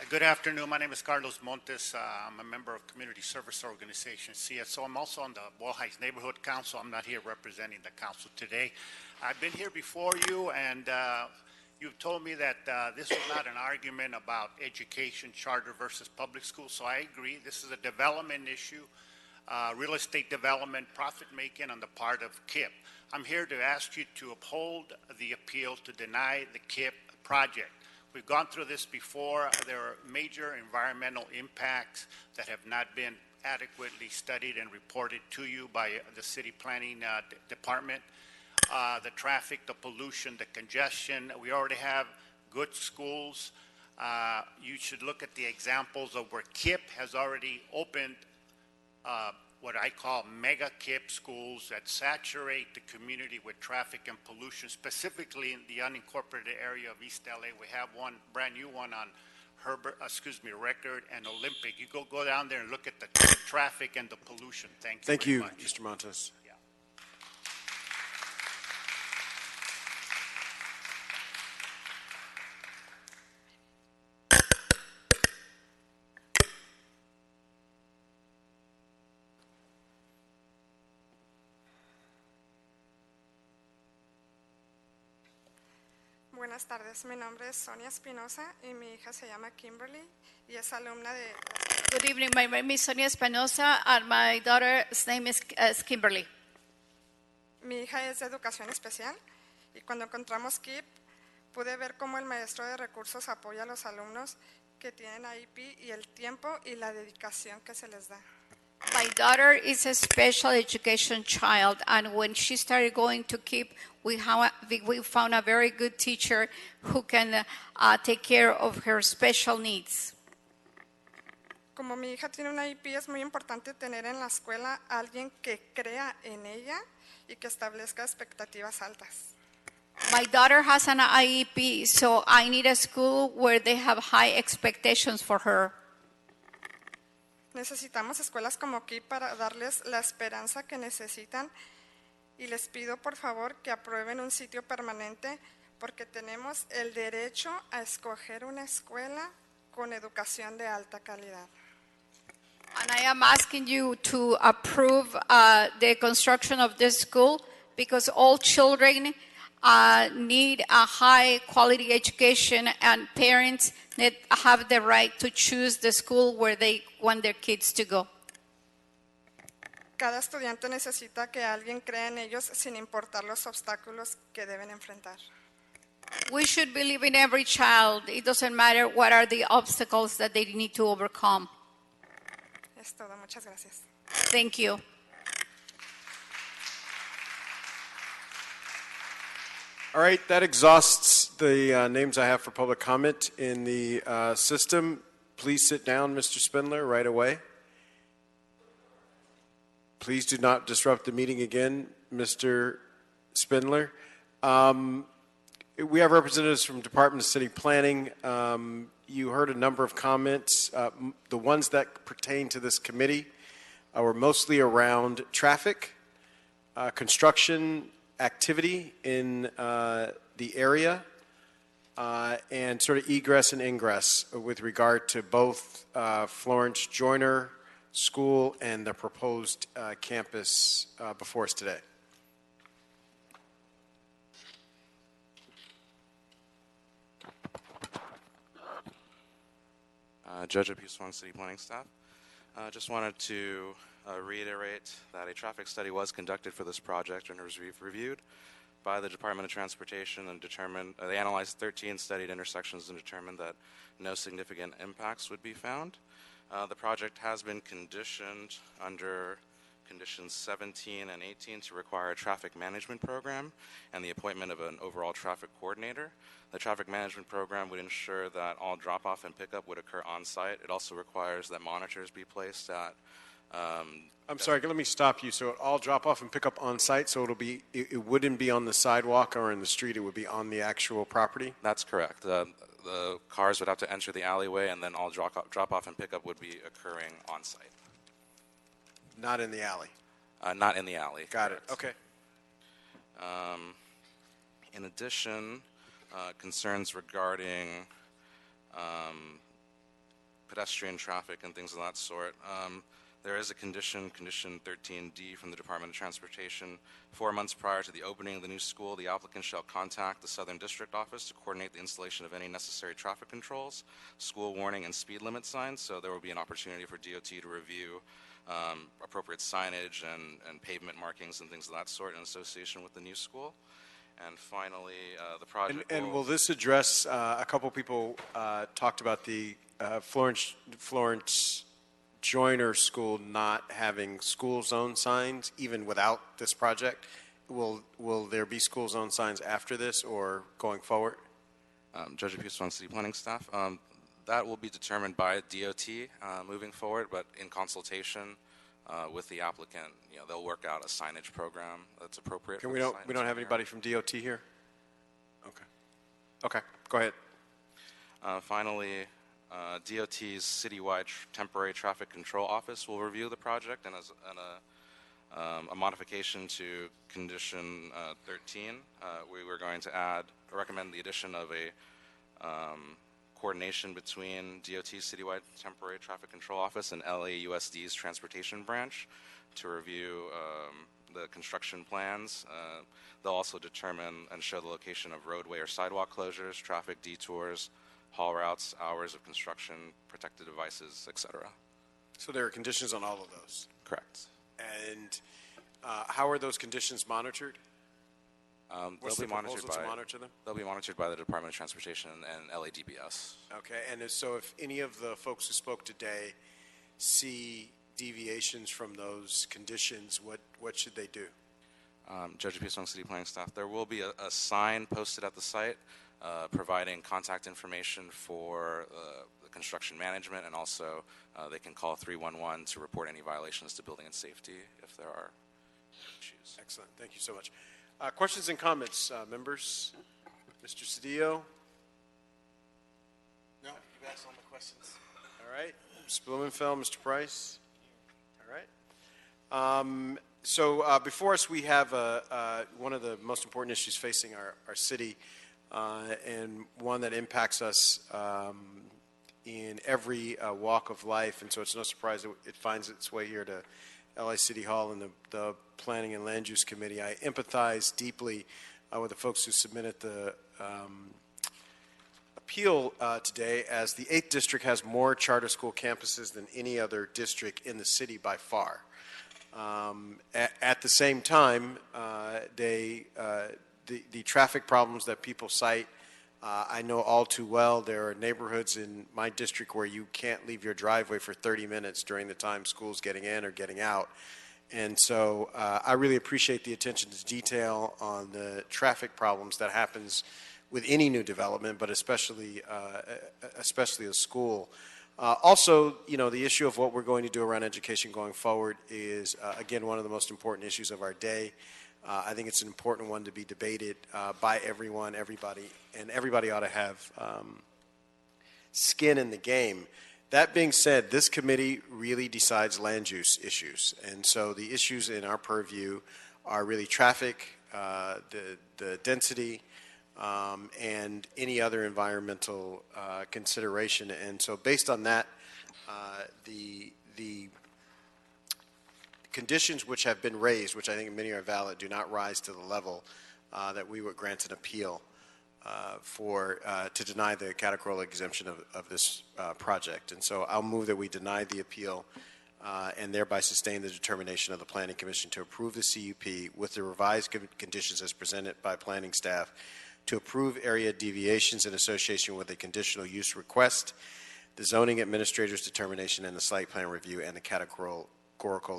Good afternoon. My name is Carlos Montes. I'm a member of Community Service Organization, CSO. I'm also on the Boyle Heights Neighborhood Council. I'm not here representing the council today. I've been here before you, and you've told me that this was not an argument about education, charter versus public school, so I agree. This is a development issue, real estate development, profit-making on the part of KIP. I'm here to ask you to uphold the appeal to deny the KIP project. We've gone through this before. There are major environmental impacts that have not been adequately studied and reported to you by the city planning department. The traffic, the pollution, the congestion. We already have good schools. You should look at the examples of where KIP has already opened what I call mega KIP schools that saturate the community with traffic and pollution, specifically in the unincorporated area of East LA. We have one brand new one on Record and Olympic. You go down there and look at the traffic and the pollution. Thank you very much. Mr. Montes. buenas tardes. Mi nombre es Sonia Espinosa y mi hija se llama Kimberly y es alumna de... Good evening. My name is Sonia Espinosa, and my daughter's name is Kimberly. Mi hija es de educación especial y cuando encontramos KIP pude ver cómo el maestro de recursos apoya a los alumnos que tienen IEP y el tiempo y la dedicación que se les da. My daughter is a special education child, and when she started going to KIP, we found a very good teacher who can take care of her special needs. Como mi hija tiene una IEP, es muy importante tener en la escuela a alguien que crea en ella y que establezca expectativas altas. My daughter has an IEP, so I need a school where they have high expectations for her. Necesitamos escuelas como KIP para darles la esperanza que necesitan y les pido por favor que aprueben un sitio permanente porque tenemos el derecho a escoger una escuela con educación de alta calidad. And I am asking you to approve the construction of this school because all children need a high quality education and parents have the right to choose the school where they want their kids to go. Cada estudiante necesita que alguien crea en ellos sin importar los obstáculos que deben enfrentar. We should believe in every child. It doesn't matter what are the obstacles that they need to overcome. Es todo. Muchas gracias. Thank you. All right, that exhausts the names I have for public comment in the system. Please sit down, Mr. Spindler, right away. Please do not disrupt the meeting again, Mr. Spindler. We have representatives from Department of City Planning. You heard a number of comments. The ones that pertain to this committee were mostly around traffic, construction activity in the area, and sort of egress and ingress with regard to both Florence Joyner School and the proposed campus before us today. Judge of Peace City Planning staff. Just wanted to reiterate that a traffic study was conducted for this project and was reviewed by the Department of Transportation and determined, they analyzed 13 studied intersections and determined that no significant impacts would be found. The project has been conditioned under conditions 17 and 18 to require a traffic management program and the appointment of an overall traffic coordinator. The traffic management program would ensure that all drop-off and pickup would occur on-site. It also requires that monitors be placed at I'm sorry, let me stop you. So all drop-off and pick-up on-site, so it wouldn't be on the sidewalk or in the street, it would be on the actual property? That's correct. The cars would have to enter the alleyway, and then all drop-off and pickup would be occurring on-site. Not in the alley? Not in the alley. Got it, okay. In addition, concerns regarding pedestrian traffic and things of that sort. There is a condition 13D from the Department of Transportation. 4 months prior to the opening of the new school, the applicant shall contact the Southern District Office to coordinate the installation of any necessary traffic controls, school warning, and speed limit signs. So there will be an opportunity for DOT to review appropriate signage and pavement markings and things of that sort in association with the new school. And finally, the project And will this address, a couple people talked about the Florence Joyner School not having school zone signs even without this project. Will there be school zone signs after this or going forward? Judge of Peace City Planning staff, that will be determined by DOT moving forward, but in consultation with the applicant, they'll work out a signage program that's appropriate. We don't have anybody from DOT here? Okay, go ahead. Finally, DOT's citywide temporary traffic control office will review the project, and as a modification to condition 13, we were going to recommend the addition of a coordination between DOT's citywide temporary traffic control office and LAUSD's transportation branch to review the construction plans. They'll also determine and show the location of roadway or sidewalk closures, traffic detours, haul routes, hours of construction, protected devices, etc. So there are conditions on all of those. Correct. And how are those conditions monitored? What's They'll the be monitored proposal by to monitor them? They'll be monitored by the Department of Transportation and LADBS. Okay, and so if any of the folks who spoke today see deviations from those conditions, what should they do? Judge Pisong City Planning staff, there will be a sign posted at the site providing contact information for the construction management, and also they can call 311 to report any violations to building and safety if there are issues. Excellent, thank you so much. Questions and comments, members? Mr. Cedillo? No, you've asked all my questions. All right, Ms. Blumenfeld, Mr. Price? All right. So before us, we have one of the most important issues facing our city, and one that impacts us in every walk of life. And so it's no surprise that it finds its way here to LA City Hall and the Planning and Land Use Committee. I empathize deeply with the folks who submitted the appeal today, as the 8th District has more charter school campuses than any other district in the city by far. At the same time, the traffic problems that people cite, I know all too well. There are neighborhoods in my district where you can't leave your driveway for 30 minutes during the time school's getting in or getting out. And so I really appreciate the attention to detail on the traffic problems that happens with any new development, but especially a school. Also, the issue of what we're going to do around education going forward is, again, one of the most important issues of our day. I think it's an important one to be debated by everyone, everybody, and everybody ought to have skin in the game. That being said, this committee really decides land use issues, and so the issues in our purview are really traffic, the density, and any other environmental consideration. And so based on that, the conditions which have been raised, which I think many are valid, do not rise to the level that we would grant an appeal to deny the categorical exemption of this project. And so I'll move that we deny the appeal and thereby sustain the determination of the Planning Commission to approve the CUP with the revised conditions as presented by planning staff, to approve area deviations in association with a conditional use request, the zoning administrator's determination, and the site plan review, and the categorical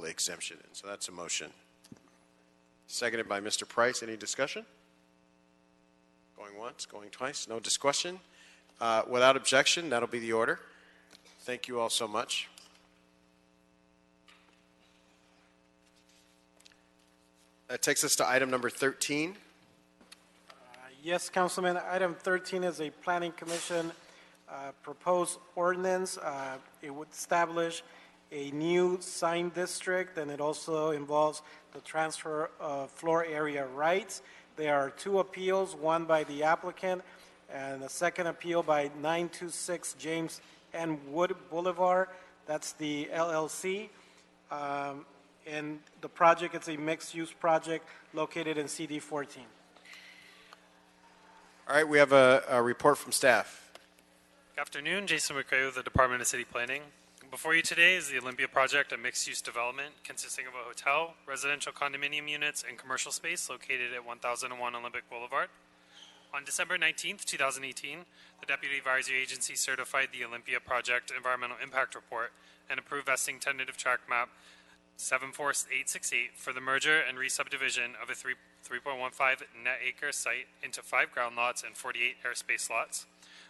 exemption. And so that's a motion. Seconded by Mr. Price. Any discussion? Going once, going twice. No discussion. Without objection, that'll be the order. Thank you all so much. That takes us to item number 13. Yes, Councilman. Item 13 is a Planning Commission proposed ordinance. It would establish a new sign district, and it also involves the transfer of floor area rights. There are two appeals, one by the applicant and a second appeal by 926 James N. Wood Boulevard. That's the LLC. And the project is a mixed-use project located in CD 14. All right, we have a report from staff. Good afternoon, Jason McRae with the Department of City Planning. Before you today is the Olympia Project, a mixed-use development consisting of a hotel, residential condominium units, and commercial space located at 1001 Olympic Boulevard. On December 19th, 2018, the Deputy Advisory Agency certified the Olympia Project Environmental Impact Report and approved vesting tentative tract map 74868 for the merger and re-subdivision of a 3.15 net acre site into 5 ground lots and 48 airspace lots.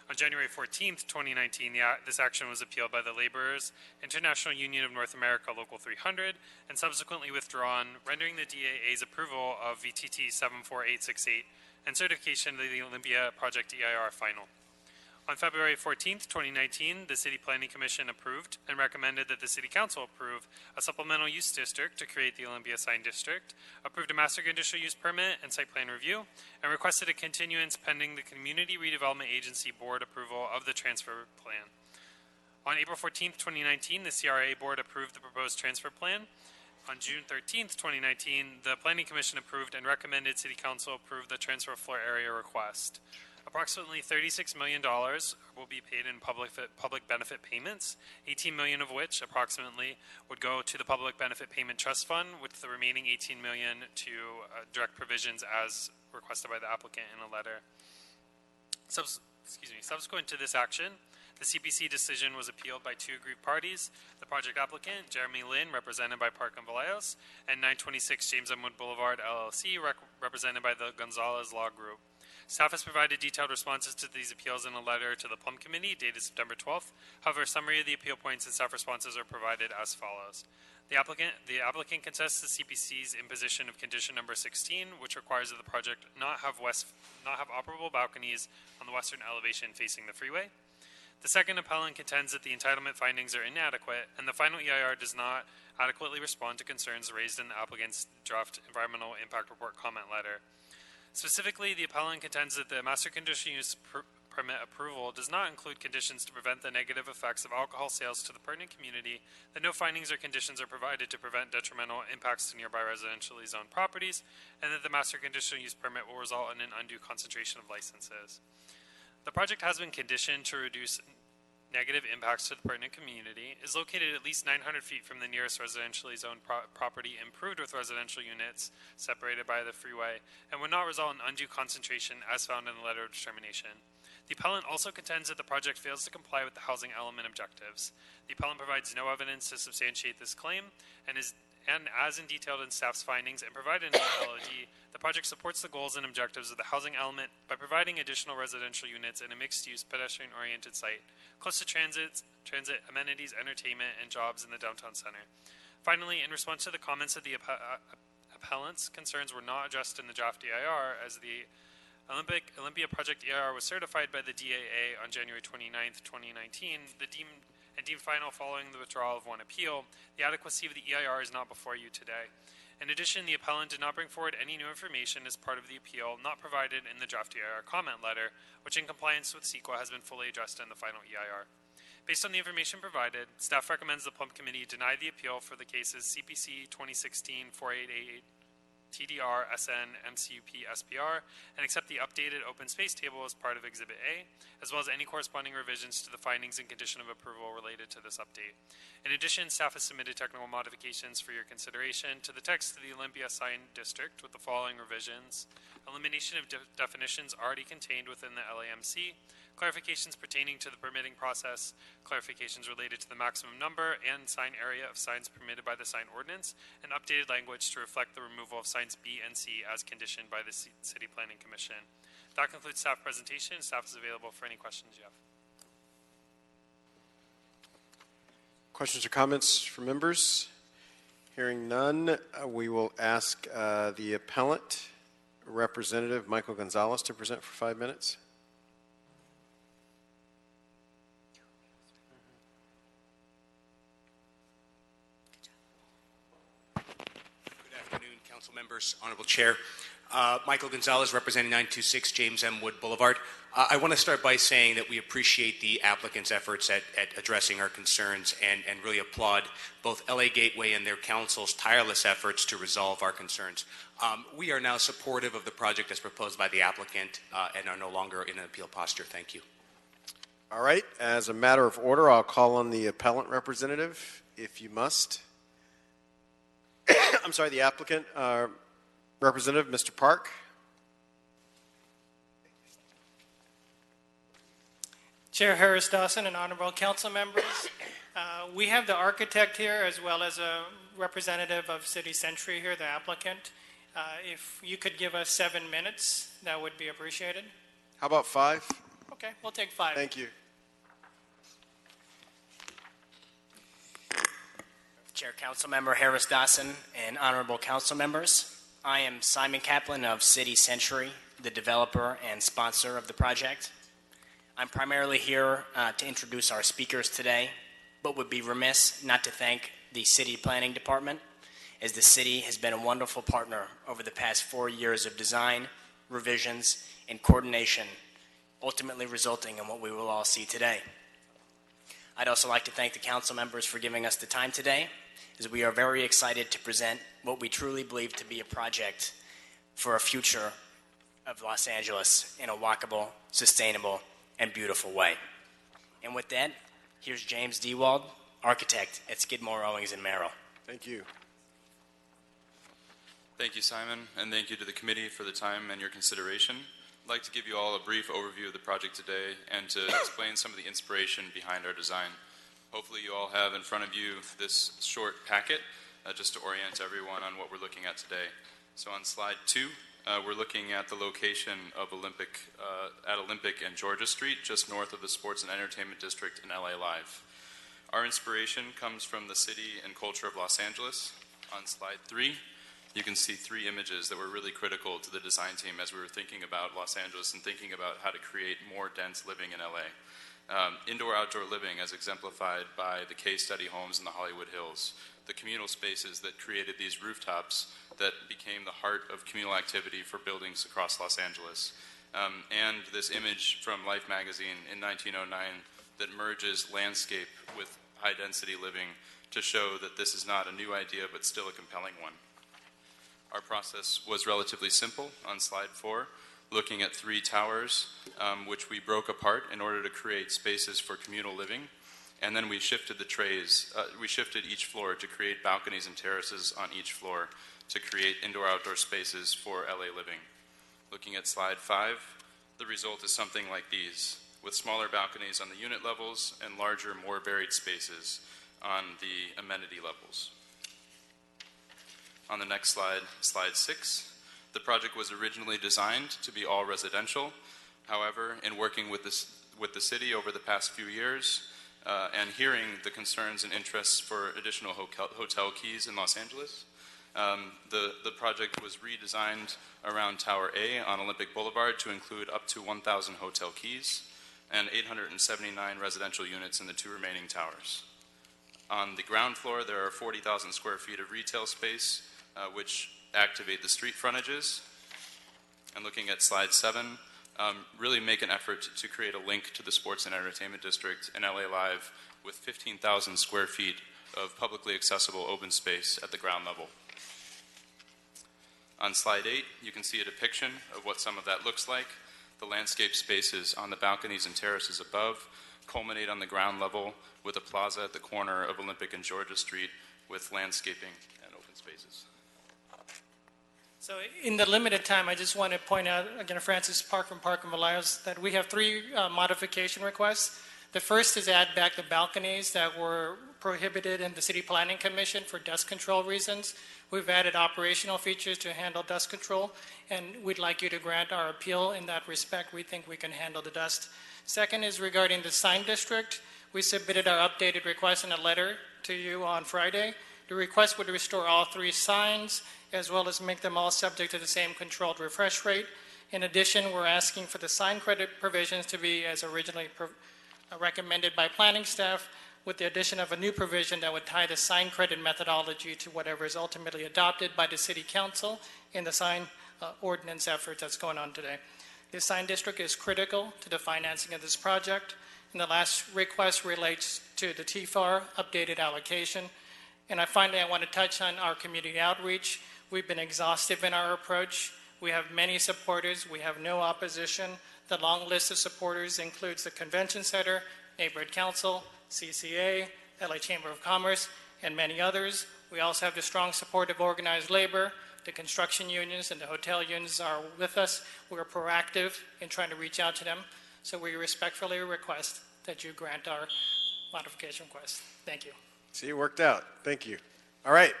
On January 14th, 2019, this action was appealed by the Laborers International Union of North America Local 300 and subsequently withdrawn, rendering the DAA's approval of VTT 74868 and certification of the Olympia Project EIR final. On February 14th, 2019, the City Planning Commission approved and recommended that the City Council approve a supplemental use district to create the Olympia Sign District, approved a master conditional use permit and site plan review, and requested a continuance pending the Community Redevelopment Agency Board approval of the transfer plan. On April 14th, 2019, the CRA Board approved the proposed transfer plan, On June 13th, 2019, the Planning Commission approved and recommended City Council approve the transfer of floor area request. Approximately $36 million will be paid in public benefit payments, $18 million of which approximately would go to the Public Benefit Payment Trust Fund, with the remaining $18 million to direct provisions as requested by the applicant in a letter. Subsequent to this action, the CPC decision was appealed by two aggrieved parties: the project applicant, Jeremy Lin, represented by Park and Vallejo, and 926 James M. Wood Boulevard, LLC, represented by the Gonzalez Law Group. Staff has provided detailed responses to these appeals in a letter to the Plum Committee dated September 12th. However, a summary of the appeal points and staff responses are provided as follows. The applicant contests the CPC's imposition of condition number 16, which requires that the project not have operable balconies on the western elevation facing the freeway. The second appellant contends that the entitlement findings are inadequate, and the final EIR does not adequately respond to concerns raised in the applicant's draft environmental impact report comment letter. Specifically, the appellant contends that the master conditional use permit approval does not include conditions to prevent the negative effects of alcohol sales to the pertinent community, that no findings or conditions are provided to prevent detrimental impacts to nearby residentially zoned properties, and that the master conditional use permit will result in an undue concentration of licenses. The project has been conditioned to reduce negative impacts to the pertinent community, is located at least 900 feet from the nearest residentially zoned property improved with residential units separated by the freeway, and would not result in undue concentration as found in the letter of determination. The appellant also contends that the project fails to comply with the housing element objectives. The appellant provides no evidence to substantiate this claim, and as in detailed in staff's findings and provided in the LOD, the project supports the goals and objectives of the housing element by providing additional residential units in a mixed-use, pedestrian-oriented site, close to transit, amenities, entertainment, and jobs in the downtown center. Finally, in response to the comments that the appellant's concerns were not addressed in the draft EIR, as the Olympia Project EIR was certified by the DAA on January 29th, 2019, deemed final following the withdrawal of one appeal, the adequacy of the EIR is not before you today. In addition, the appellant did not bring forward any new information as part of the appeal not provided in the draft EIR comment letter, which in compliance with CEQA has been fully addressed in the final EIR. Based on the information provided, staff recommends the Plum Committee deny the appeal for the cases CPC 2016-4888, TDR, SN, MCUP, SPR, and accept the updated open space table as part of Exhibit A, as well as any corresponding revisions to the findings and condition of approval related to this update. In addition, staff has submitted technical modifications for your consideration to the text of the Olympia Sign District with the following revisions: elimination of definitions already contained within the LAMC, clarifications pertaining to the permitting process, clarifications related to the maximum number and sign area of signs permitted by the sign ordinance, and updated language to reflect the removal of signs B and C as conditioned by the City Planning Commission. That concludes staff presentation. Staff is available for any questions you have. Questions or comments from members? Hearing none, we will ask the appellant, Representative Michael Gonzalez, to present for 5 minutes. Council members, Honorable Chair. Michael Gonzalez, representing 926 James M. Wood Boulevard. I want to start by saying that we appreciate the applicant's efforts at addressing our concerns and really applaud both LA Gateway and their council's tireless efforts to resolve our concerns. We are now supportive of the project as proposed by the applicant and are no longer in an appeal posture. Thank you. All right. As a matter of order, I'll call on the appellant representative, if you must. I'm sorry, the applicant representative, Mr. Park. Chair Harris Dawson and honorable council members, we have the architect here as well as a representative of City Century here, the applicant. If you could give us 7 minutes, that would be appreciated. How about 5? Okay, we'll take 5. Thank you. Chair Council Member Harris Dawson and honorable council members, I am Simon Kaplan of City Century, the developer and sponsor of the project. I'm primarily here to introduce our speakers today, but would be remiss not to thank the City Planning Department, as the city has been a wonderful partner over the past 4 years of design, revisions, and coordination, ultimately resulting in what we will all see today. I'd also like to thank the council members for giving us the time today, as we are very excited to present what we truly believe to be a project for a future of Los Angeles in a walkable, sustainable, and beautiful way. And with that, here's James Dewald, architect at Skidmore, Owings & Merrill. Thank you. Thank you, Simon, and thank you to the committee for the time and your consideration. I'd like to give you all a brief overview of the project today and to explain some of the inspiration behind our design. Hopefully you all have in front of you this short packet just to orient everyone on what we're looking at today. So on slide 2, we're looking at the location of Olympic and Georgia Street, just north of the Sports and Entertainment District in LA Live. Our inspiration comes from the city and culture of Los Angeles. On slide 3, you can see 3 images that were really critical to the design team as we were thinking about Los Angeles and thinking about how to create more dense living in LA. Indoor-outdoor living as exemplified by the case study homes in the Hollywood Hills, the communal spaces that created these rooftops that became the heart of communal activity for buildings across Los Angeles. And this image from Life magazine in 1909 that merges landscape with high-density living to show that this is not a new idea but still a compelling one. Our process was relatively simple on slide 4, looking at 3 towers, which we broke apart in order to create spaces for communal living. And then we shifted the trays, we shifted each floor to create balconies and terraces on each floor to create indoor-outdoor spaces for LA living. Looking at slide 5, the result is something like these, with smaller balconies on the unit levels and larger, more varied spaces on the amenity levels. On the next slide, slide 6, the project was originally designed to be all residential. However, in working with the city over the past few years and hearing the concerns and interests for additional hotel keys in Los Angeles, the project was redesigned around Tower A on Olympic Boulevard to include up to 1,000 hotel keys and 879 residential units in the 2 remaining towers. On the ground floor, there are 40,000 square feet of retail space, which activate the street frontages. And looking at slide 7, really make an effort to create a link to the Sports and Entertainment District in LA Live with 15,000 square feet of publicly accessible open space at the ground level. On slide 8, you can see a depiction of what some of that looks like. The landscape spaces on the balconies and terraces above culminate on the ground level with a plaza at the corner of Olympic and Georgia Street with landscaping and open spaces. So in the limited time, I just want to point out, again, Francis Park from Park and Vallejo's, that we have 3 modification requests. The first is add back the balconies that were prohibited in the City Planning Commission for dust control reasons. We've added operational features to handle dust control, and we'd like you to grant our appeal in that respect. We think we can handle the dust. Second is regarding the sign district. We submitted our updated request in a letter to you on Friday. The request would restore all 3 signs, as well as make them all subject to the same controlled refresh rate. In addition, we're asking for the sign credit provisions to be as originally recommended by planning staff, with the addition of a new provision that would tie the sign credit methodology to whatever is ultimately adopted by the City Council in the sign ordinance effort that's going on today. The sign district is critical to the financing of this project. And the last request relates to the TFAR updated allocation. And finally, I want to touch on our community outreach. We've been exhaustive in our approach. We have many supporters. We have no opposition. The long list of supporters includes the Convention Center, Neighborhood Council, CCA, LA Chamber of Commerce, and many others. We also have the strong support of organized labor. The construction unions and the hotel unions are with us. We're proactive in trying to reach out to them. So we respectfully request that you grant our modification request. Thank you. See, it worked out. Thank you. All right.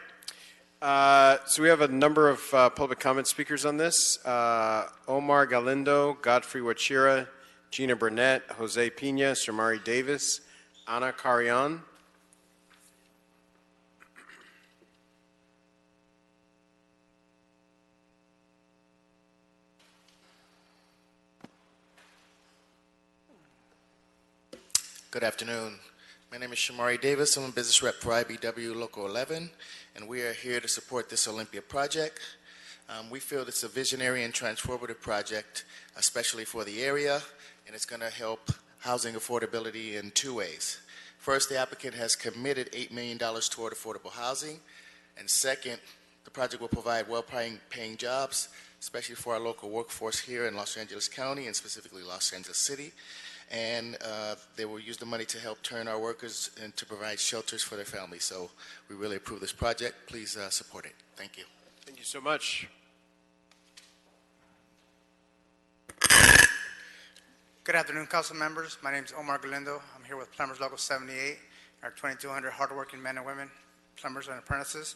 So we have a number of public comment speakers on this. Omar Galindo, Godfrey Wachira, Gina Burnett, Jose Pina, Shamari Davis, Ana Carrion. Good afternoon. My name is Shamari Davis. I'm a business rep for IBW Local 11, and we are here to support this Olympia project. We feel it's a visionary and transformative project, especially for the area, and it's going to help housing affordability in two ways. First, the applicant has committed $8 million toward affordable housing. And second, the project will provide well-paying jobs, especially for our local workforce here in Los Angeles County and specifically Los Angeles City. And they will use the money to help turn our workers and to provide shelters for their families. So we really approve this project. Please support it. Thank you. Thank you so much. Good afternoon, council members. My name is Omar Galindo. I'm here with Plumbers Local 78, our 2,200 hardworking men and women, plumbers and apprentices.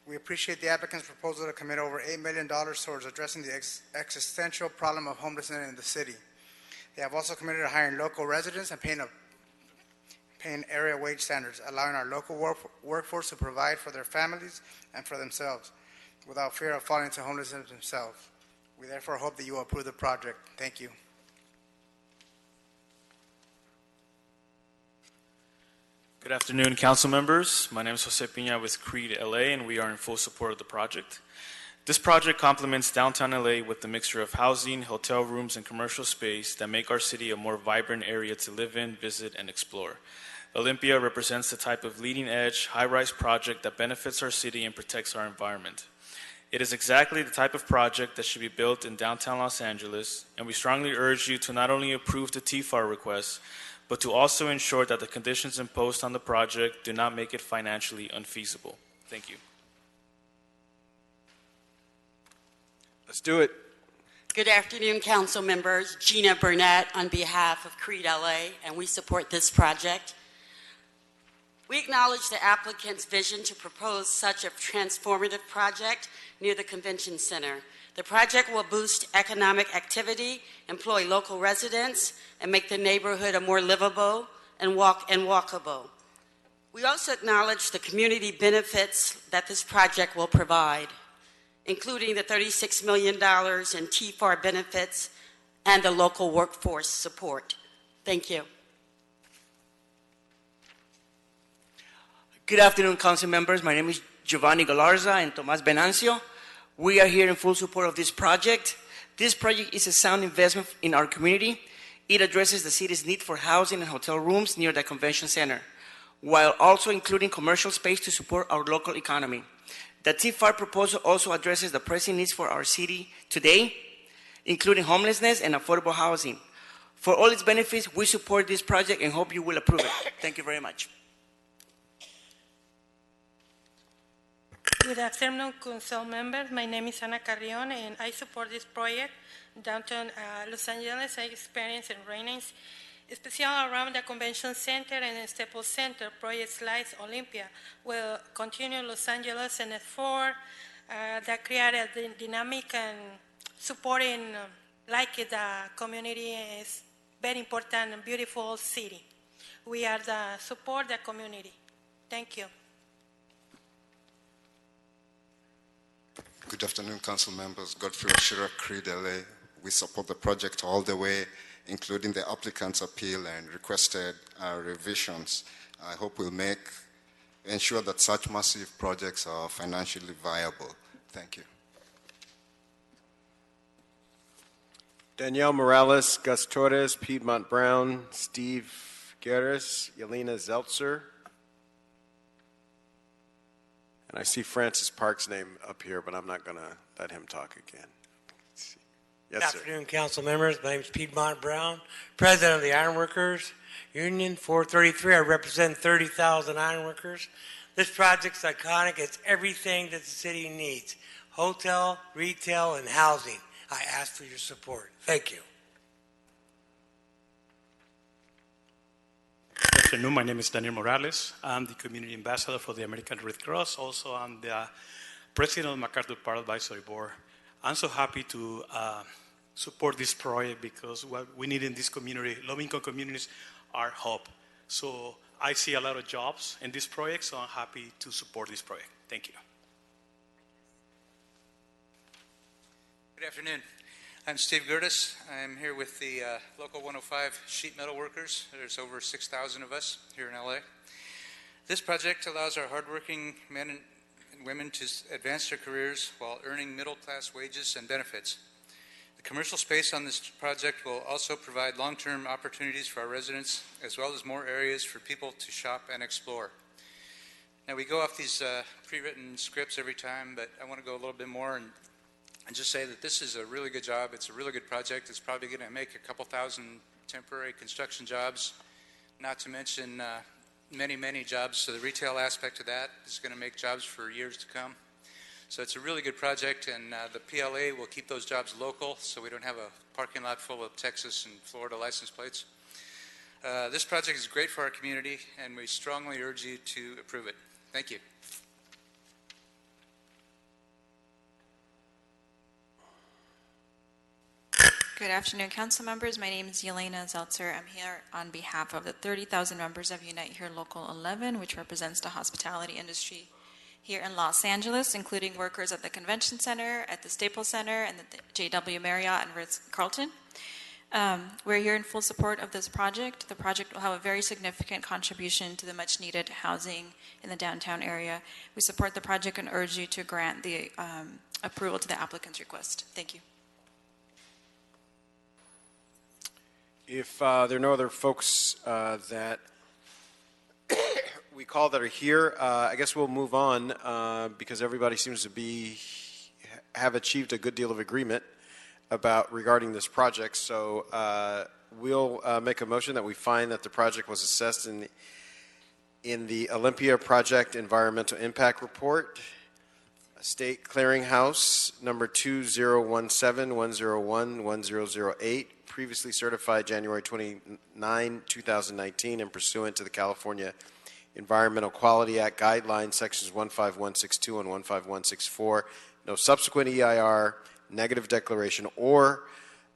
We appreciate the applicant's proposal to commit over $8 million towards addressing the existential problem of homelessness in the city. They have also committed to hiring local residents and paying area wage standards, allowing our local workforce to provide for their families and for themselves without fear of falling into homelessness themselves. We therefore hope that you will approve the project. Thank you. Good afternoon, council members. My name is Jose Pina with Creed LA, and we are in full support of the project. This project complements downtown LA with the mixture of housing, hotel rooms, and commercial space that make our city a more vibrant area to live in, visit, and explore. Olympia represents the type of leading-edge, high-rise project that benefits our city and protects our environment. It is exactly the type of project that should be built in downtown Los Angeles, and we strongly urge you to not only approve the TFAR request, but to also ensure that the conditions imposed on the project do not make it financially unfeasible. Thank you. Let's do it. Good afternoon, council members. Gina Burnett on behalf of Creed LA, and we support this project. We acknowledge the applicant's vision to propose such a transformative project near the convention center. The project will boost economic activity, employ local residents, and make the neighborhood a more livable and walkable. We also acknowledge the community benefits that this project will provide, including the $36 million in TFAR benefits and the local workforce support. Thank you. Good afternoon, council members. My name is Giovanni Galarza and Tomas Venancio. We are here in full support of this project. This project is a sound investment in our community. It addresses the city's need for housing and hotel rooms near the convention center, while also including commercial space to support our local economy. The TFAR proposal also addresses the pressing needs for our city today, including homelessness and affordable housing. For all its benefits, we support this project and hope you will approve it. Thank you very much. Good afternoon, council members. My name is Ana Carrion, and I support this project. Downtown Los Angeles, I experience and reigns, especially around the convention center and Staples Center. Projects like Olympia will continue Los Angeles and for that create a dynamic and supporting like the community is very important and beautiful city. We are the support the community. Thank you. Good afternoon, council members. Godfrey Oshira, Creed LA. We support the project all the way, including the applicant's appeal and requested revisions. I hope we'll ensure that such massive projects are financially viable. Thank you. Danielle Morales, Gus Torres, Piedmont Brown, Steve Guerres, Yelena Zeltzer. And I see Francis Park's name up here, but I'm not going to let him talk again. Yes, sir. Good afternoon, council members. My name is Piedmont Brown, president of the Ironworkers Union 433. I represent 30,000 ironworkers. This project's iconic. It's everything that the city needs: hotel, retail, and housing. I ask for your support. Thank you. Good afternoon. My name is Daniel Morales. I'm the community ambassador for the American Red Cross. Also, I'm the president of the MacArthur Park Advisory Board. I'm so happy to support this project because what we need in this community, low-income communities, are hope. So I see a lot of jobs in this project, so I'm happy to support this project. Thank you. Good afternoon. I'm Steve Gertis. I'm here with the Local 105 sheet metal workers. There's over 6,000 of us here in LA. This project allows our hardworking men and women to advance their careers while earning middle-class wages and benefits. The commercial space on this project will also provide long-term opportunities for our residents, as well as more areas for people to shop and explore. Now, we go off these pre-written scripts every time, but I want to go a little bit more and just say that this is a really good job. It's a really good project. It's probably going to make a couple thousand temporary construction jobs, not to mention many, many jobs. So the retail aspect of that is going to make jobs for years to come. So it's a really good project, and the PLA will keep those jobs local so we don't have a parking lot full of Texas and Florida license plates. This project is great for our community, and we strongly urge you to approve it. Thank you. Good afternoon, council members. My name is Yelena Zeltzer. I'm here on behalf of the 30,000 members of Unite Here Local 11, which represents the hospitality industry here in Los Angeles, including workers at the Convention Center, at the Staples Center, and the JW Marriott and Ritz-Carlton. We're here in full support of this project. The project will have a very significant contribution to the much-needed housing in the downtown area. We support the project and urge you to grant the approval to the applicant's request. Thank you. If there are no other folks that we call that are here, I guess we'll move on because everybody seems to have achieved a good deal of agreement regarding this project. So we'll make a motion that we find that the project was assessed in the Olympia Project Environmental Impact Report, State Clearinghouse number 2017-101-1008, previously certified January 29, 2019, and pursuant to the California Environmental Quality Act guidelines, sections 15162 and 15164. No subsequent EIR, negative declaration, or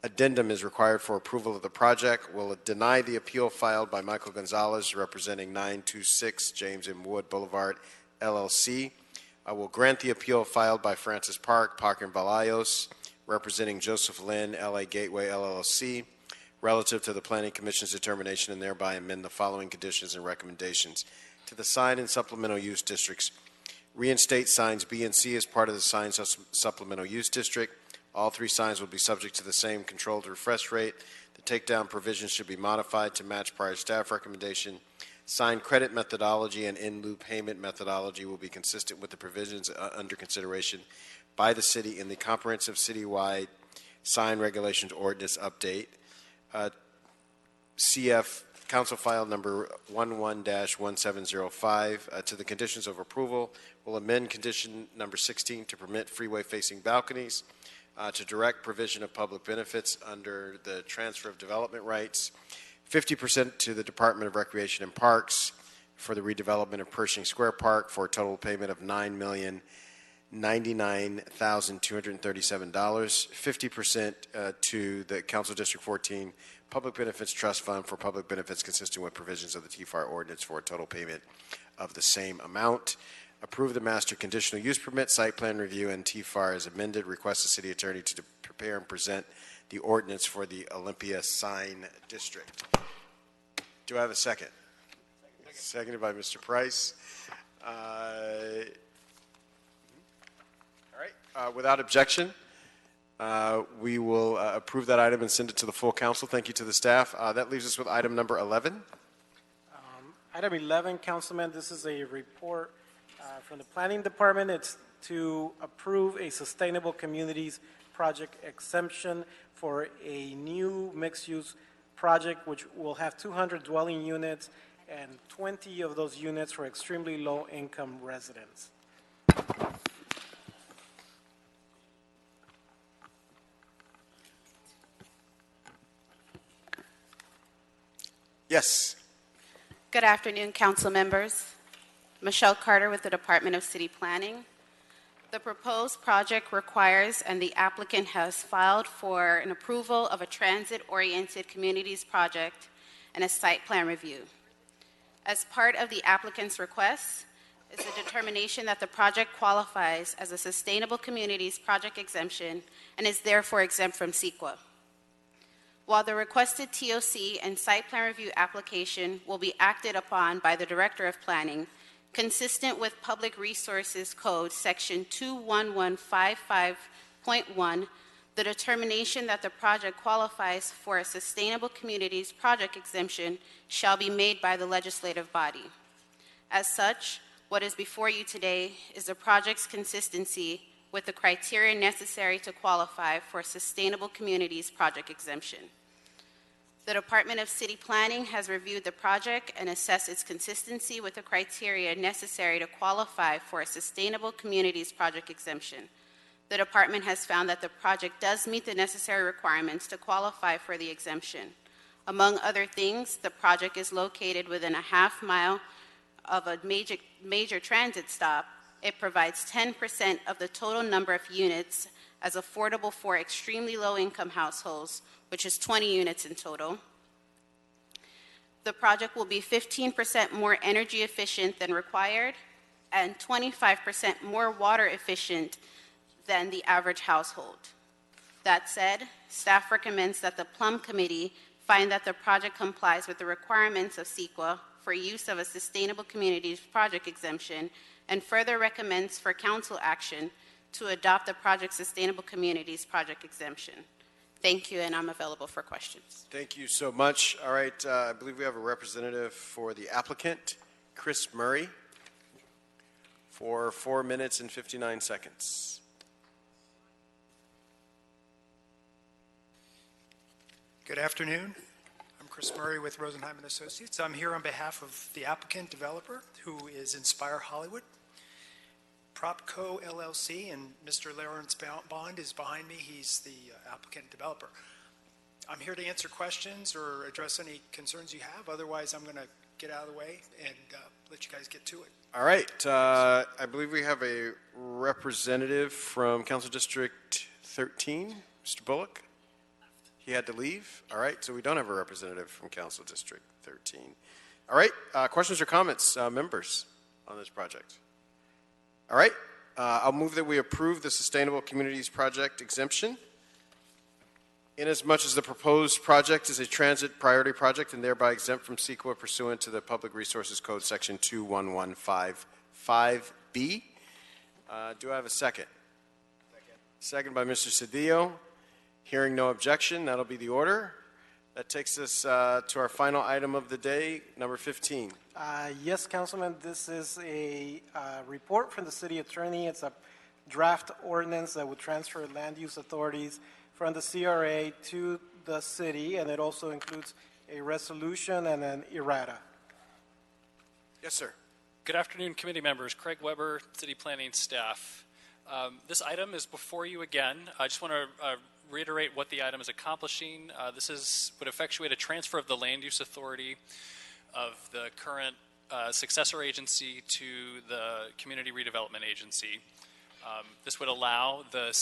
addendum is required for approval of the project. Will deny the appeal filed by Michael Gonzalez, representing 926 James M. Wood Boulevard, LLC. I will grant the appeal filed by Francis Parker and Balayos, representing Joseph Lynn, LA Gateway, LLC, relative to the Planning Commission's determination, and thereby amend the following conditions and recommendations. To the sign and supplemental use districts, reinstate signs B and C as part of the sign supplemental use district. All three signs will be subject to the same controlled refresh rate. The takedown provisions should be modified to match prior staff recommendation. Sign credit methodology and in-lieu payment methodology will be consistent with the provisions under consideration by the city in the comprehensive citywide sign regulations ordinance update. CF Council File number 11-1705 to the conditions of approval. Will amend condition number 16 to permit freeway-facing balconies, to direct provision of public benefits under the transfer of development rights, 50% to the Department of Recreation and Parks for the redevelopment of Pershing Square Park for a total payment of $9,099,237, 50% to the Council District 14 Public Benefits Trust Fund for public benefits consistent with provisions of the TFAR ordinance for a total payment of the same amount. Approve the master conditional use permit, site plan review, and TFAR as amended. Request the city attorney to prepare and present the ordinance for the Olympia Sign District. Do I have a second? Seconded by Mr. Price. All right. Without objection, we will approve that item and send it to the full council. Thank you to the staff. That leaves us with item number 11. Item 11, Councilman, this is a report from the Planning Department. It's to approve a Sustainable Communities Project exemption for a new mixed-use project which will have 200 dwelling units and 20 of those units for extremely low-income residents. Yes. Good afternoon, council members. Michelle Carter with the Department of City Planning. The proposed project requires, and the applicant has filed for an approval of a transit-oriented communities project and a site plan review. As part of the applicant's request is the determination that the project qualifies as a Sustainable Communities Project exemption and is therefore exempt from CEQA. While the requested TOC and site plan review application will be acted upon by the Director of Planning, consistent with Public Resources Code Section 21155.1, The determination that the project qualifies for a Sustainable Communities Project Exemption shall be made by the legislative body. As such, what is before you today is the project's consistency with the criteria necessary to qualify for a Sustainable Communities Project Exemption. The Department of City Planning has reviewed the project and assessed its consistency with the criteria necessary to qualify for a Sustainable Communities Project Exemption. The department has found that the project does meet the necessary requirements to qualify for the exemption. Among other things, the project is located within a half-mile of a major transit stop. It provides 10% of the total number of units as affordable for extremely low-income households, which is 20 units in total. The project will be 15% more energy efficient than required and 25% more water efficient than the average household. That said, staff recommends that the Plum Committee find that the project complies with the requirements of CEQA for use of a Sustainable Communities Project Exemption and further recommends for council action to adopt the project's Sustainable Communities Project Exemption. Thank you, and I'm available for questions. Thank you so much. All right, I believe we have a representative for the applicant, Chris Murray, for 4 minutes and 59 seconds. Good afternoon. I'm Chris Murray with Rosenheim & Associates. I'm here on behalf of the applicant developer, who is Inspire Hollywood. Propco LLC, and Mr. Lawrence Bond is behind me. He's the applicant developer. I'm here to answer questions or address any concerns you have. Otherwise, I'm going to get out of the way and let you guys get to it. All right, I believe we have a representative from Council District 13, Mr. Bullock. He had to leave. All right, so we don't have a representative from Council District 13. All right, questions or comments, members, on this project? All right, I'll move that we approve the Sustainable Communities Project Exemption. Inasmuch as the proposed project is a transit priority project and thereby exempt from CEQA pursuant to the Public Resources Code Section 21155B. Do I have a second? Second by Mr. Cedillo. Hearing no objection, that'll be the order. That takes us to our final item of the day, number 15. Yes, Councilman, this is a report from the city attorney. It's a draft ordinance that would transfer land use authorities from the CRA to the city, and it also includes a resolution and an errata. Yes, sir. Good afternoon, committee members. Craig Weber, city planning staff. This item is before you again. I just want to reiterate what the item is accomplishing. This would effectuate a transfer of the land use authority of the current successor agency to the Community Redevelopment Agency. This would allow the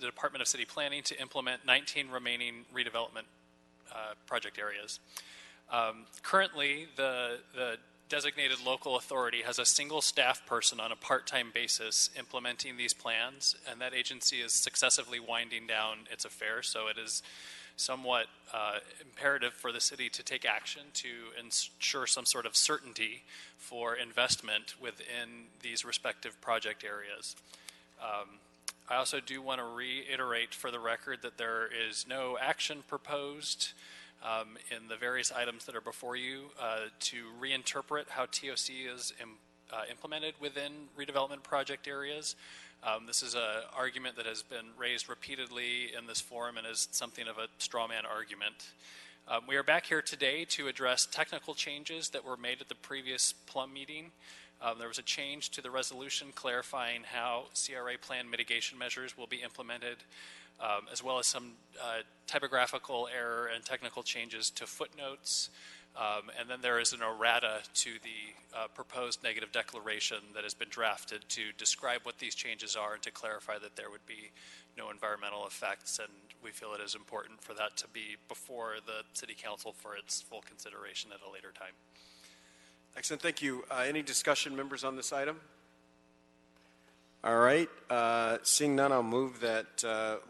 Department of City Planning to implement 19 remaining redevelopment project areas. Currently, the designated local authority has a single staff person on a part-time basis implementing these plans, and that agency is successively winding down its affairs, so it is somewhat imperative for the city to take action to ensure some sort of certainty for investment within these respective project areas. I also do want to reiterate for the record that there is no action proposed in the various items that are before you to reinterpret how TOC is implemented within redevelopment project areas. This is an argument that has been raised repeatedly in this forum and is something of a straw man argument. We are back here today to address technical changes that were made at the previous Plum meeting. There was a change to the resolution clarifying how CRA plan mitigation measures will be implemented, as well as some typographical error and technical changes to footnotes. And then there is an errata to the proposed negative declaration that has been drafted to describe what these changes are and to clarify that there would be no environmental effects, and we feel it is important for that to be before the City Council for its full consideration at a later time. Excellent, thank you. Any discussion, members, on this item? All right, seeing none, I'll move that I'll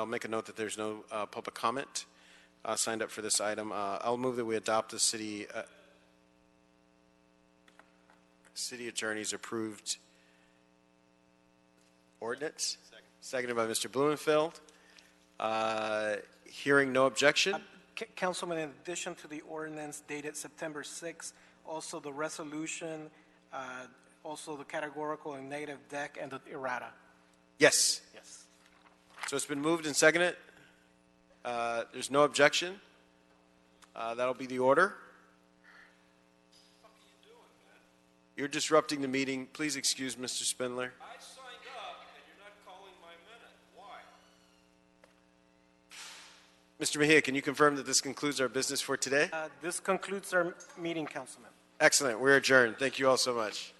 make a note that there's no public comment signed up for this item. I'll move that we adopt the city attorney's approved ordinance. Seconded by Mr. Blumenfeld. Hearing no objection. Councilman, in addition to the ordinance dated September 6, also the resolution, also the categorical and negative deck, and the errata. Yes. Yes. So it's been moved and seconded. There's no objection. That'll be the order. You're disrupting the meeting. Please excuse Mr. Spindler. I signed up and you're not calling my minute. Why? Mr. Mejia, can you confirm that this concludes our business for today? This concludes our meeting, Councilman. Excellent. We're adjourned. Thank you all so much.